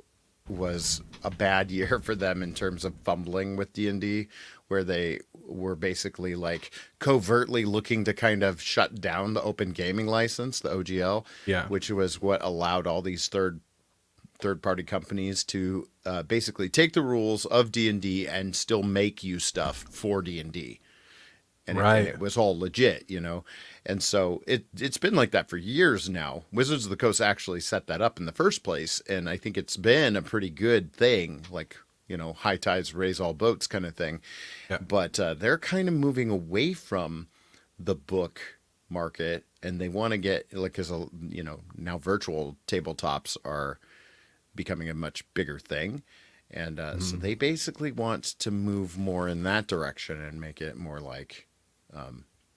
was a bad year for them in terms of fumbling with D&D, where they were basically like covertly looking to kind of shut down the open gaming license, the OGL, which was what allowed all these third-party companies to basically take the rules of D&D and still make you stuff for D&D. And it was all legit, And so it's been like that for years now. Wizards of the Coast actually set that up in the first place, and I think it's been a pretty good thing. Like, high tides raise all boats kind of thing.
Yeah.
But they're kind of moving away from the book market, and they want to get like, because now virtual tabletops are becoming a much bigger thing. And so they basically want to move more in that direction and make it more like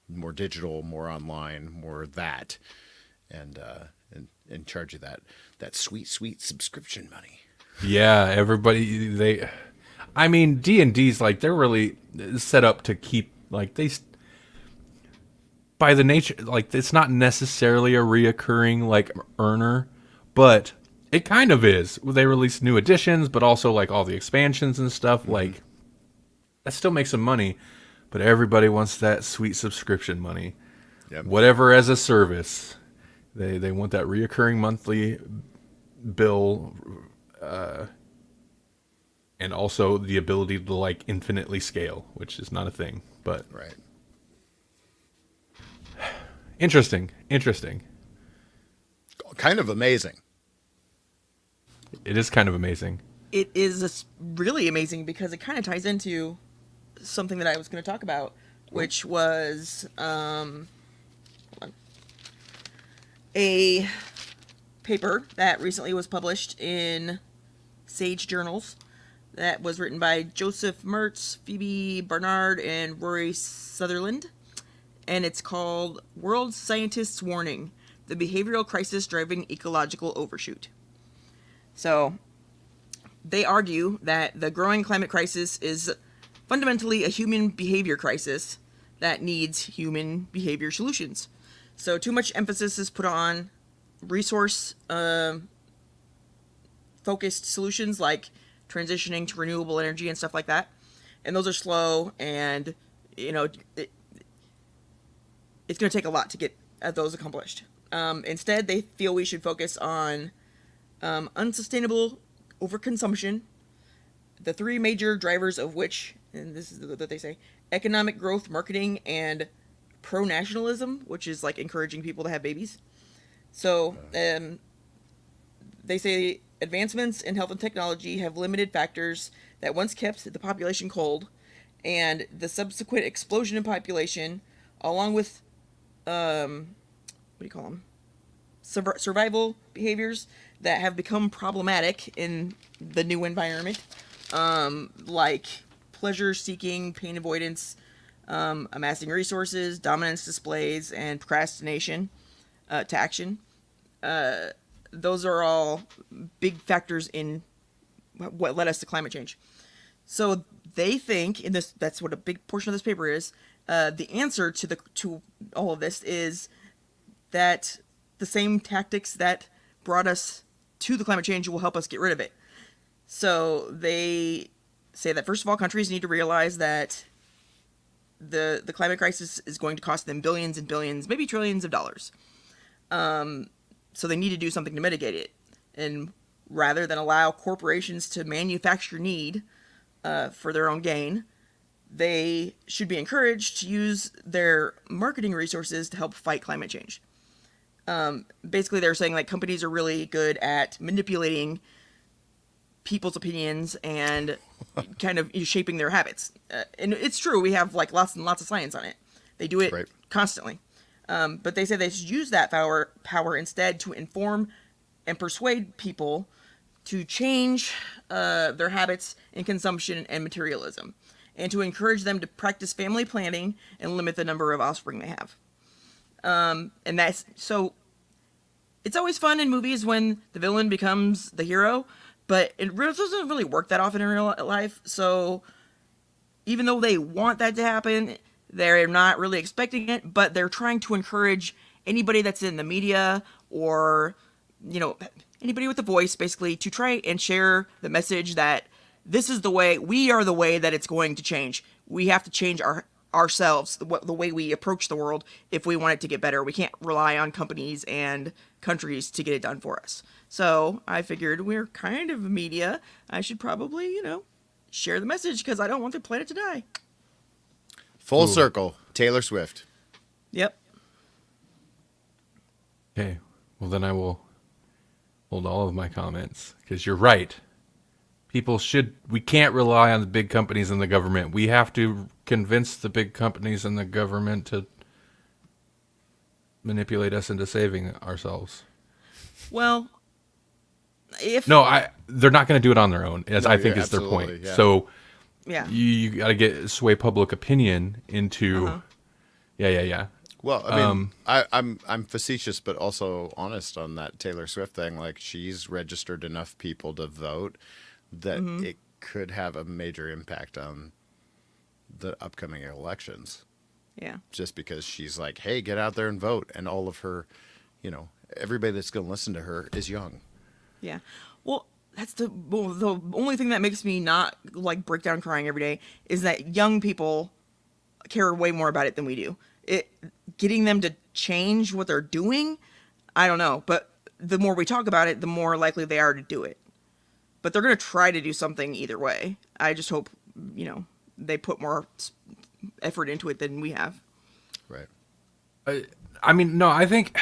more digital, more online, more that, and charge you that sweet, sweet subscription money.
Yeah, everybody I mean, D&D's like they're really set up to keep like by the nature, like it's not necessarily a reoccurring like earner, but it kind of is. They release new editions, but also like all the expansions and stuff. Like that still makes some money, but everybody wants that sweet subscription money.
Yep.
Whatever as a service, they want that reoccurring monthly bill, and also the ability to like infinitely scale, which is not a thing, but
Right.
interesting.
Kind of amazing.
It is kind of amazing.
It is really amazing because it kind of ties into something that I was going to talk about, which was hold on, a paper that recently was published in Sage Journals that was written by Joseph Mertz, Phoebe Barnard, and Rory Sutherland. And it's called World Scientists Warning, the Behavioral Crisis Driving Ecological Overshoot. So, they argue that the growing climate crisis is fundamentally a human behavior crisis that needs human behavior solutions. So, too much emphasis is put on resource focused solutions like transitioning to renewable energy and stuff like that. And those are slow, and, it's going to take a lot to get those accomplished. Instead, they feel we should focus on unsustainable overconsumption, the three major drivers of which, and this is what they say, economic growth, marketing, and pro-nationalism, which is like encouraging people to have babies. So they say advancements in health and technology have limited factors that once kept the population cold, and the subsequent explosion in population, along with survival behaviors that have become problematic in the new environment, like pleasure seeking, pain avoidance, amassing resources, dominance displays, and procrastination to action. Those are all big factors in what led us to climate change. So they think, in this, that's what a big portion of this paper is. The answer to all of this is that the same tactics that brought us to the climate change will help us get rid of it. So they say that, first of all, countries need to realize that the climate crisis is going to cost them billions and billions, maybe trillions of dollars. So they need to do something to mitigate it. And rather than allow corporations to manufacture need for their own gain, they should be encouraged to use their marketing resources to help fight climate change. Basically, they're saying like companies are really good at manipulating people's opinions and kind of shaping their habits. And it's true, we have like lots and lots of science on it. They do it
Right.
constantly. But they say they should use that power instead to inform and persuade people to change their habits in consumption and materialism, and to encourage them to practice family planning and limit the number of offspring they have. And that's so. It's always fun in movies when the villain becomes the hero, but it doesn't really work that often in real life. So even though they want that to happen, they're not really expecting it, but they're trying to encourage anybody that's in the media or, anybody with a voice, basically, to try and share the message that this is the way, we are the way that it's going to change. We have to change ourselves, the way we approach the world, if we want it to get better. We can't rely on companies and countries to get it done for us. So I figured, we're kind of media. I should probably, share the message, because I don't want the planet to die.
Full circle. Taylor Swift.
Yep.
Okay, well then I will hold all of my comments, because you're right. we can't rely on the big companies and the government. We have to convince the big companies and the government to manipulate us into saving ourselves.
Well, if
No, they're not going to do it on their own, as
No,
I think
yeah,
is their point.
absolutely, yeah.
So
yeah,
you got to sway public opinion into, yeah.
Well, I mean, I'm facetious, but also honest on that Taylor Swift thing. Like, she's registered enough people to vote that it could have a major impact on the upcoming elections.
yeah.
Just because she's like, hey, get out there and vote. And all of her, everybody that's going to listen to her is young.
Yeah. Well, that's the only thing that makes me not like break down crying every day is that young people care way more about it than we do. Getting them to change what they're doing, I don't know. But the more we talk about it, the more likely they are to do it. But they're going to try to do something either way. I just hope, they put more effort into it than we have.
Right.
I mean, no, I think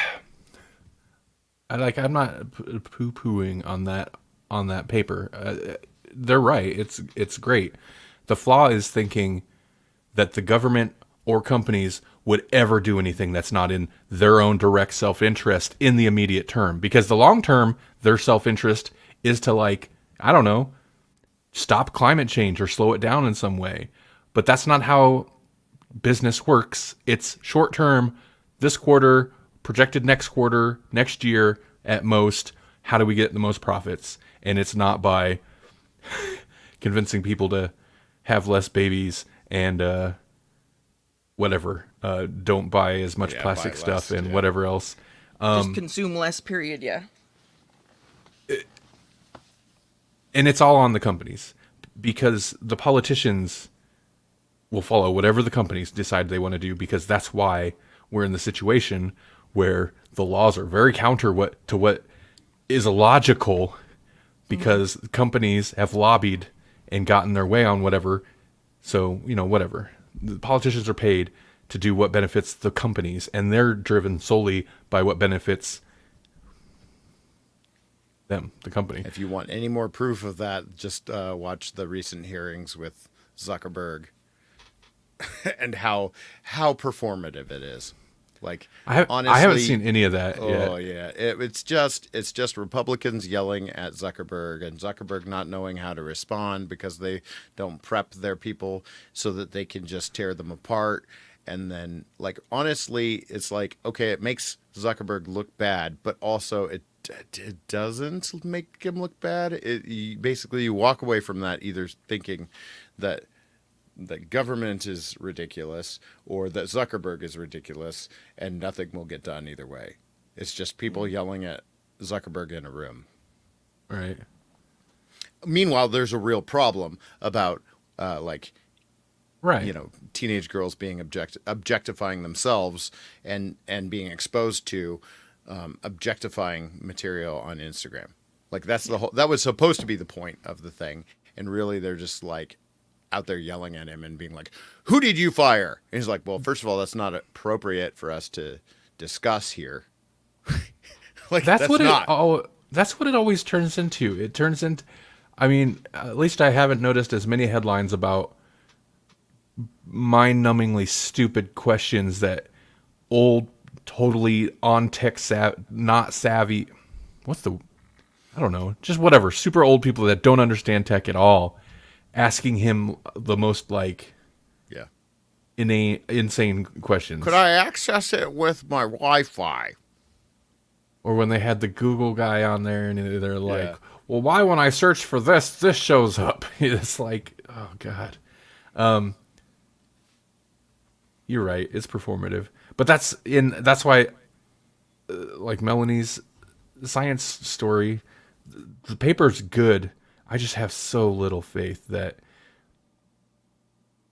I'm not poo-pooing on that paper. They're right. It's great. The flaw is thinking that the government or companies would ever do anything that's not in their own direct self-interest in the immediate term. Because the long term, their self-interest is to, like, I don't know, stop climate change or slow it down in some way. But that's not how business works. It's short term, this quarter, projected next quarter, next year at most. How do we get the most profits? And it's not by convincing people to have less babies and whatever. Don't buy as much plastic
buy
stuff
less,
and
yeah.
whatever else.
Just consume less, period, yeah.
And it's all on the companies because the politicians will follow whatever the companies decide they want to do, because that's why we're in the situation where the laws are very counter to what is illogical, because companies have lobbied and gotten their way on whatever. So, whatever. The politicians are paid to do what benefits the companies, and they're driven solely by what benefits them, the company.
If you want any more proof of that, just watch the recent hearings with Zuckerberg and how performative it is. Like, honestly,
I haven't seen any of that yet.
Oh yeah, it's just Republicans yelling at Zuckerberg, and Zuckerberg not knowing how to respond because they don't prep their people so that they can just tear them apart. And then, like, honestly, it's like, okay, it makes Zuckerberg look bad, but also it doesn't make him look bad. You walk away from that either thinking that government is ridiculous or that Zuckerberg is ridiculous, and nothing will get done either way. It's just people yelling at Zuckerberg in a room.
Right.
Meanwhile, there's a real problem about
Right.
Teenage girls being objectifying themselves and being exposed to objectifying material on Instagram. Like, that's that was supposed to be the point of the thing, and really they're just like out there yelling at him and being like, "Who did you fire?" And he's like, "Well, first of all, that's not appropriate for us to discuss here." Like,
that's what
not.
that's what it always turns into. It turns into, I mean, at least I haven't noticed as many headlines about mind-numbingly stupid questions that old, totally on tech not savvy. I don't know, just whatever. Super old people that don't understand tech at all, asking him the most
Yeah.
insane questions.
Could I access it with my Wi-Fi?
Or when they had the Google guy on there and they're like,
Yeah.
well, why when I search for this shows up? It's like, oh God. You're right. It's performative, but that's why, like Melanie's science story, the paper's good. I just have so little faith that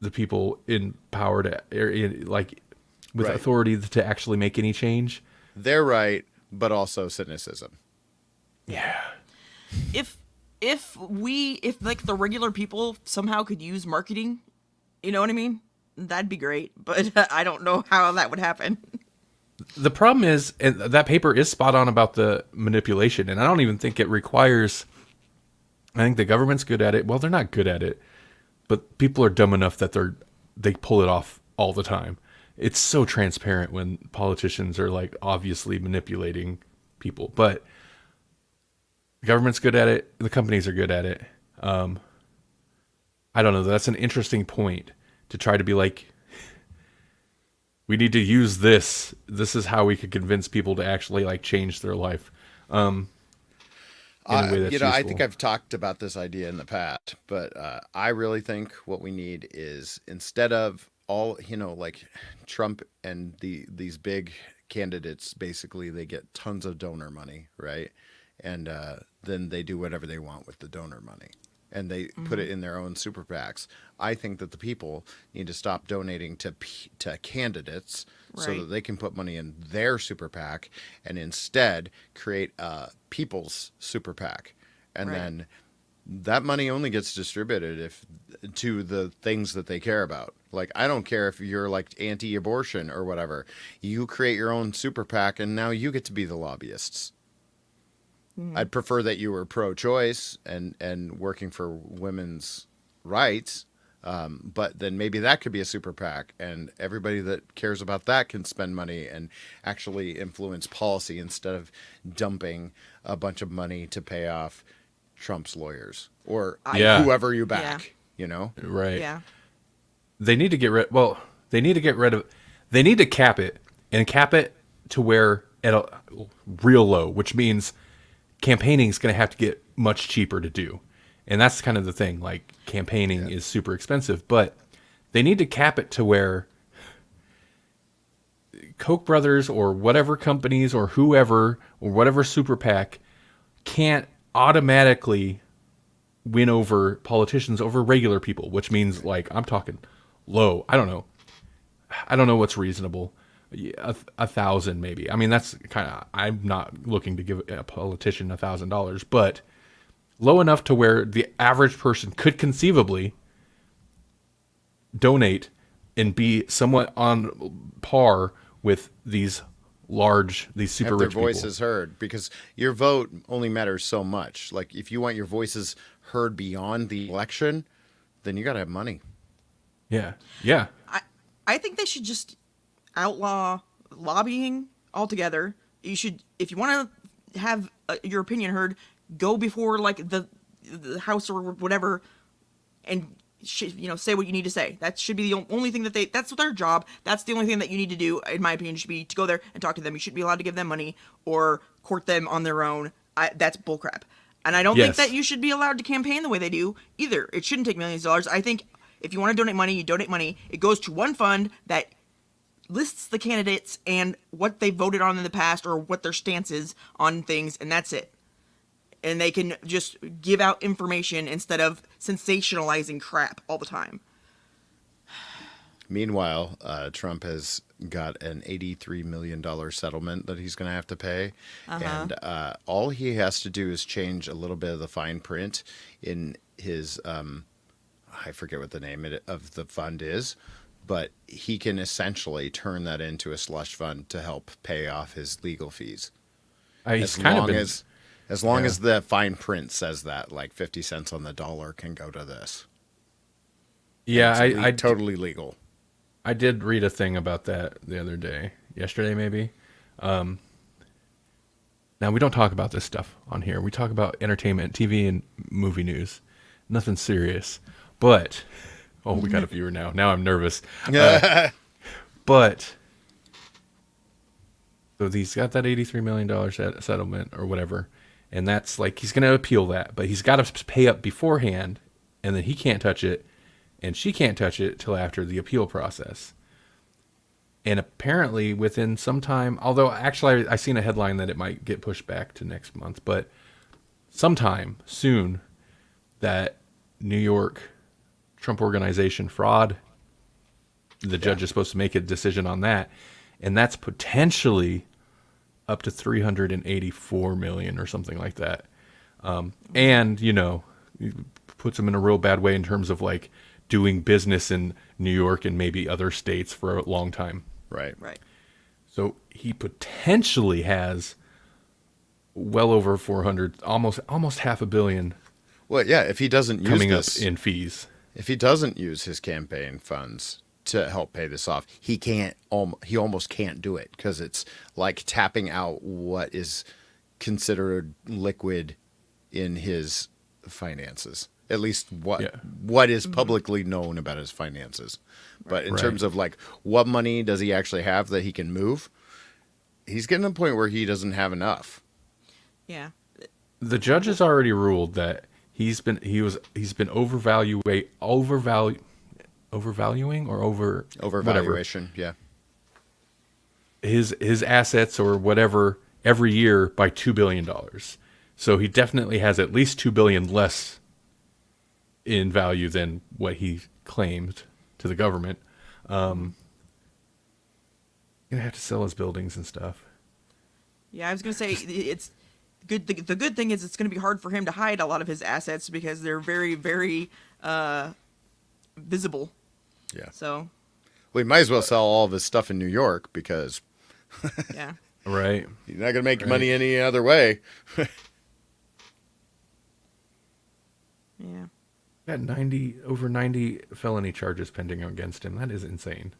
the people in power with
Right.
authority to actually make any change.
They're right, but also cynicism.
Yeah.
If like the regular people somehow could use marketing, you know what I mean? That'd be great, but I don't know how that would happen.
The problem is, and that paper is spot on about the manipulation, and I don't even think it requires I think the government's good at it. Well, they're not good at it, but people are dumb enough that they pull it off all the time. It's so transparent when politicians are like obviously manipulating people, but the government's good at it. The companies are good at it. I don't know. That's an interesting point to try to be like, we need to use this. This is how we could convince people to actually like change their life. In a way that's
I
useful.
think I've talked about this idea in the past, but I really think what we need is, instead of all, like Trump and these big candidates, basically they get tons of donor money, right? And then they do whatever they want with the donor money, and they put it in their own super PACs. I think that the people need to stop donating to candidates so
Right.
that they can put money in their super PAC, and instead create a people's super PAC, and
Right.
then that money only gets distributed if to the things that they care about. Like, I don't care if you're like anti-abortion or whatever. You create your own super PAC, and now you get to be the lobbyists. I'd prefer that you were pro-choice and working for women's rights, but then maybe that could be a super PAC, and everybody that cares about that can spend money and actually influence policy instead of dumping a bunch of money to pay off Trump's lawyers or
Yeah.
whoever you back. You know,
Right.
Yeah.
They need to get rid. Well, they need to get rid of. They need to cap it and cap it to where at a real low, which means campaigning is going to have to get much cheaper to do, and that's kind of the thing. Like campaigning is super expensive, but they need to cap it to where Koch brothers or whatever companies or whoever or whatever super PAC can't automatically win over politicians over regular people, which means like I'm talking low. I don't know. I don't know what's reasonable. Yeah, 1,000 maybe. I mean, that's kind of. I'm not looking to give a politician $1,000, but low enough to where the average person could conceivably donate and be somewhat on par with these super
have their
rich
voices heard, because your vote only matters so much. Like, if you want your voices heard beyond the election, then you got to have money.
people. Yeah, yeah,
I think they should just outlaw lobbying altogether. You should, if you want to have your opinion heard, go before like the House or whatever, and say what you need to say. That should be the only thing that that's their job. That's the only thing that you need to do, in my opinion, should be to go there and talk to them. You shouldn't be allowed to give them money or court them on their own. That's bullcrap. And I don't think
Yes.
that you should be allowed to campaign the way they do either. It shouldn't take millions of dollars. I think if you want to donate money, you donate money. It goes to one fund that lists the candidates and what they voted on in the past or what their stance is on things, and that's it. And they can just give out information instead of sensationalizing crap all the time.
Meanwhile, Trump has got an $83 million settlement that he's going to have to pay. And all he has to do is change a little bit of the fine print in his, I forget what the name of the fund is, but he can essentially turn that into a slush fund to help pay off his legal fees.
he's kind of been.
As long
Yeah.
as the fine print says that, like 50 cents on the dollar can go to this.
Yeah,
It's
I
totally legal.
I did read a thing about that the other day, yesterday maybe. Now we don't talk about this stuff on here. We talk about entertainment, TV, and movie news. Nothing serious. But we got a viewer now. Now I'm nervous. But so he's got that $83 million settlement or whatever, and that's like he's going to appeal that, but he's got to pay up beforehand, and then he can't touch it, and she can't touch it till after the appeal process. And apparently within some time, although actually I seen a headline that it might get pushed back to next month, but sometime soon that New York Trump Organization fraud, the judge is supposed to make a decision on that, and that's potentially up to 384 million or something like that. And it puts him in a real bad way in terms of like doing business in New York and maybe other states for a long time.
Right.
Right.
So he potentially has well over 400, almost half a billion
Well, yeah, if he doesn't use
coming
this,
up in fees.
if he doesn't use his campaign funds to help pay this off, he can't. He almost can't do it because it's like tapping out what is considered liquid in his finances. At least what is publicly known about his finances. But in terms of like what money does he actually have that he can move, he's getting to the point where he doesn't have enough.
Yeah.
The judge has already ruled that he's been overvaluing
Overvaluation, yeah.
his assets or whatever every year by $2 billion. So he definitely has at least $2 billion less in value than what he claimed to the government. Gonna have to sell his buildings and stuff.
Yeah, I was gonna say it's good. The good thing is it's gonna be hard for him to hide a lot of his assets because they're very, very visible.
Yeah.
So.
We might as well sell all of his stuff in New York because
Yeah.
Right.
he's not going to make money any other way.
Yeah.
Got over 90 felony charges pending against him. That is insane.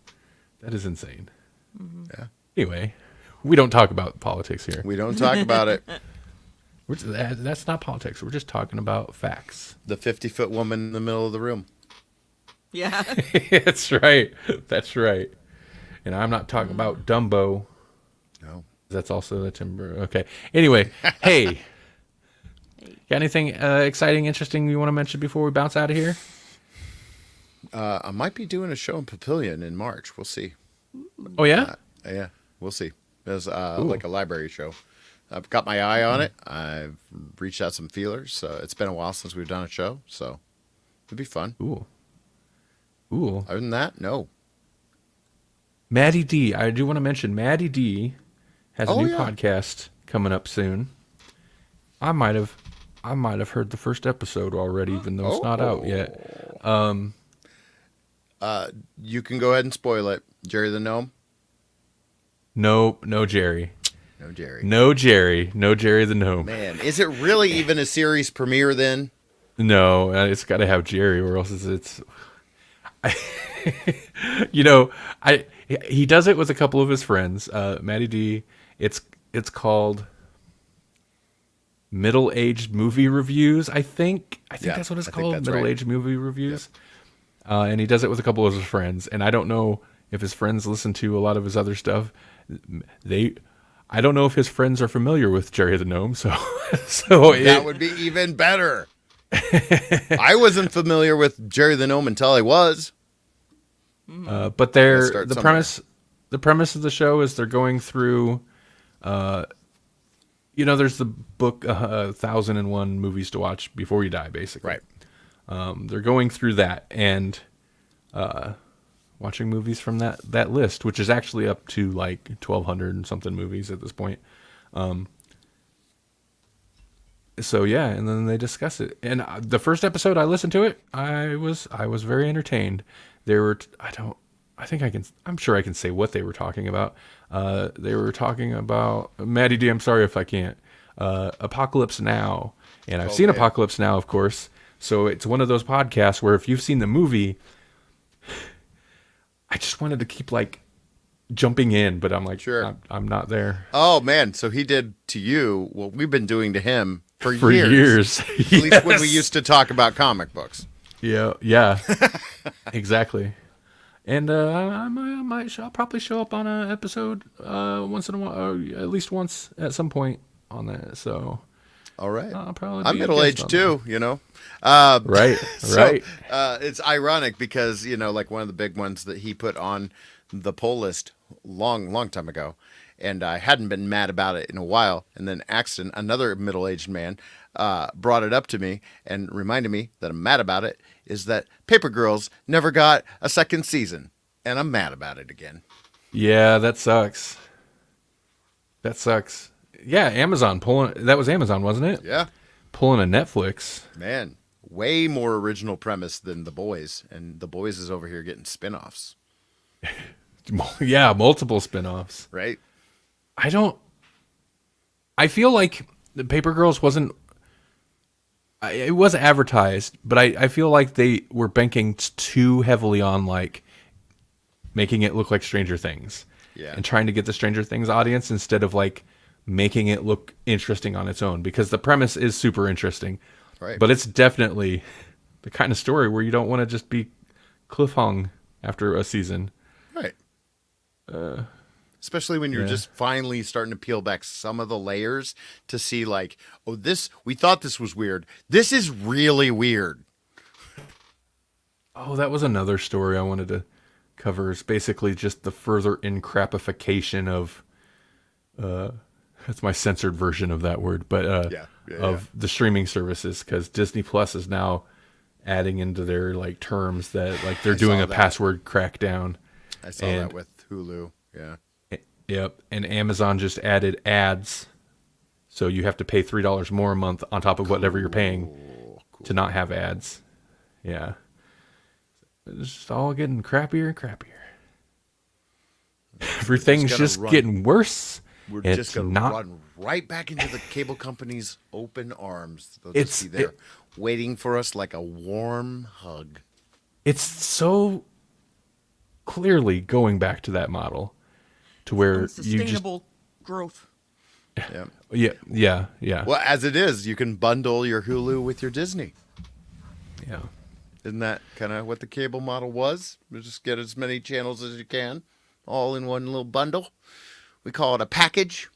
Mm-hmm.
Yeah.
Anyway, we don't talk about politics here.
We don't talk about it.
That's not politics. We're just talking about facts.
The 50-foot woman in the middle of the room.
Yeah.
That's right. And I'm not talking about Dumbo.
No.
That's also the timber. Okay. Anyway, hey. Got anything exciting, interesting you want to mention before we bounce out of here?
I might be doing a show in Papillion in March. We'll see.
Oh, yeah?
Yeah, we'll see. There's like a library show. I've got my eye on it. I've reached out some feelers. So it's been a while since we've done a show. So it'd be fun.
Ooh.
Other than that, no.
Maddie D. I do want to mention Maddie D has a new podcast coming up soon. I might have heard the first episode already, even though it's not out yet.
You can go ahead and spoil it. Jerry the Gnome?
No Jerry.
No Jerry.
No Jerry the Gnome.
Man, is it really even a series premiere then?
No, it's got to have Jerry, or else it's. He does it with a couple of his friends. Matty D. It's called Middle-Aged Movie Reviews. I think that's what it's called. Middle-Aged Movie Reviews. Yep. And he does it with a couple of his friends. And I don't know if his friends listen to a lot of his other stuff. I don't know if his friends are familiar with Jerry the Gnome. So
that would be even better. I wasn't familiar with Jerry the Gnome until I was.
But the premise of the show is they're going through, there's the book 1001 Movies to Watch Before You Die, basically.
Right.
They're going through that and watching movies from that list, which is actually up to like 1,200 and something movies at this point. So yeah, and then they discuss it. And the first episode I listened to it, I was very entertained. I'm sure I can say what they were talking about. They were talking about Maddie D. I'm sorry if I can't. Apocalypse Now, and I've seen Apocalypse Now, of course. So it's one of those podcasts where if you've seen the movie, I just wanted to keep like jumping in, but I'm like, sure, I'm not there.
Oh man, so he did to you what we've been doing to him for
years.
At least when we used to talk about comic books.
Yeah, exactly. And I'll probably show up on an episode once in a while, or at least once at some point on that. So,
all right,
I'm
middle-aged too,
right.
It's ironic because like one of the big ones that he put on the poll list long time ago, and I hadn't been mad about it in a while, and then Axton, another middle-aged man, brought it up to me and reminded me that I'm mad about it, is that Paper Girls never got a second season, and I'm mad about it again.
Yeah, that sucks. Yeah, Amazon that was Amazon, wasn't it?
Yeah.
Pulling a Netflix.
Man, way more original premise than The Boys, and The Boys is over here getting spin-offs.
Yeah, multiple spin-offs.
Right?
I feel like the Paper Girls wasn't... it was advertised, but I feel like they were banking too heavily on like making it look like Stranger Things, and trying to get the Stranger Things audience instead of like making it look interesting on its own, because the premise is super interesting,
Right.
but it's definitely the kind of story where you don't want to just be cliffhung after a season.
Right. Especially when you're
yeah.
just finally starting to peel back some of the layers to see like, oh, we thought this was weird. This is really weird.
Oh, that was another story I wanted to cover. Is basically just the further encrapification of, that's my censored version of that word, but of the streaming services, because Disney Plus is now adding into their like terms that like they're doing a password crackdown.
I saw that with Hulu. Yeah.
Yep, and Amazon just added ads, so you have to pay $3 more a month on top of whatever you're paying to not have ads. Yeah, it's just all getting crappier and crappier. Everything's just getting worse.
We're
It's
just going to
not-
run right back into the cable company's open arms. They'll just be there waiting for us like a warm hug.
It's so clearly going back to that model, to where you just
Sustainable growth.
Yeah.
yeah.
Well, as it is, you can bundle your Hulu with your Disney.
Yeah.
Isn't that kind of what the cable model was? You just get as many channels as you can, all in one little bundle. We call it a package.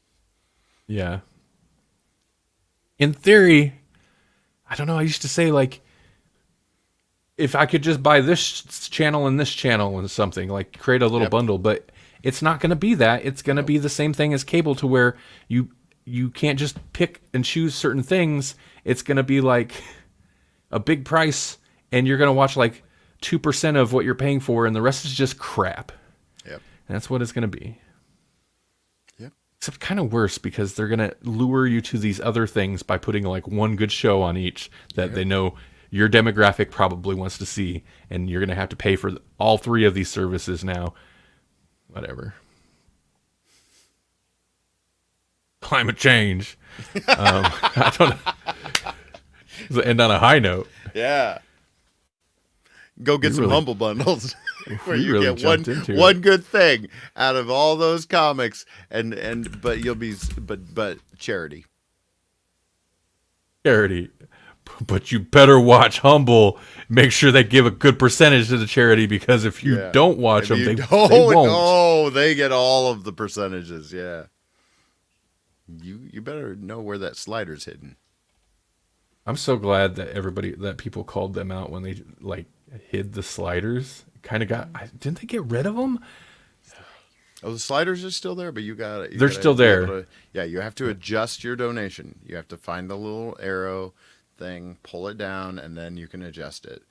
Yeah. In theory, I don't know. I used to say like, if I could just buy this channel and something, like create a little bundle, but it's not going to be that. It's going to be the same thing as cable, to where you can't just pick and choose certain things. It's going to be like a big price, and you're going to watch like 2% of what you're paying for, and the rest is just crap.
Yep.
And that's what it's going to be.
Yep.
Except kind of worse, because they're going to lure you to these other things by putting like one good show on each that they know your demographic probably wants to see, and you're going to have to pay for all three of these services now. Whatever. Climate change. I don't know. End on a high note.
Yeah. Go get some
really-
Humble bundles where
we
you
really
get
jumped into
one good thing out of all those comics, but you'll be but charity.
Charity. But you better watch Humble. Make sure they give a good percentage to the charity, because if you don't watch them, they won't.
No, they get all of the percentages. Yeah. You better know where that slider's hidden.
I'm so glad that people called them out when they like hid the sliders. Kind of didn't they get rid of them?
Oh, the sliders are still there, but
They're still there.
You have to adjust your donation. You have to find the little arrow thing, pull it down, and then you can adjust it.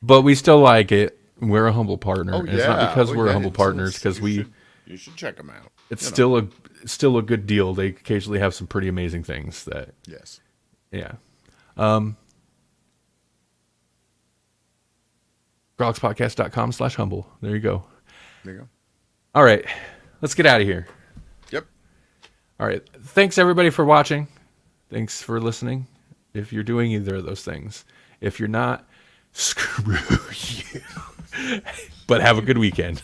But we still like it. We're a Humble partner.
Oh,
and it's not because we're Humble
It's-
partners, because
you should check them out.
it's still a good deal. They occasionally have some pretty amazing things that,
Yes.
yeah. Grawlixpodcast.com/humble. There you go.
There you go.
All right. Let's get out of here.
Yep.
All right. Thanks everybody for watching. Thanks for listening. If you're doing either of those things. If you're not, screw you. But have a good weekend.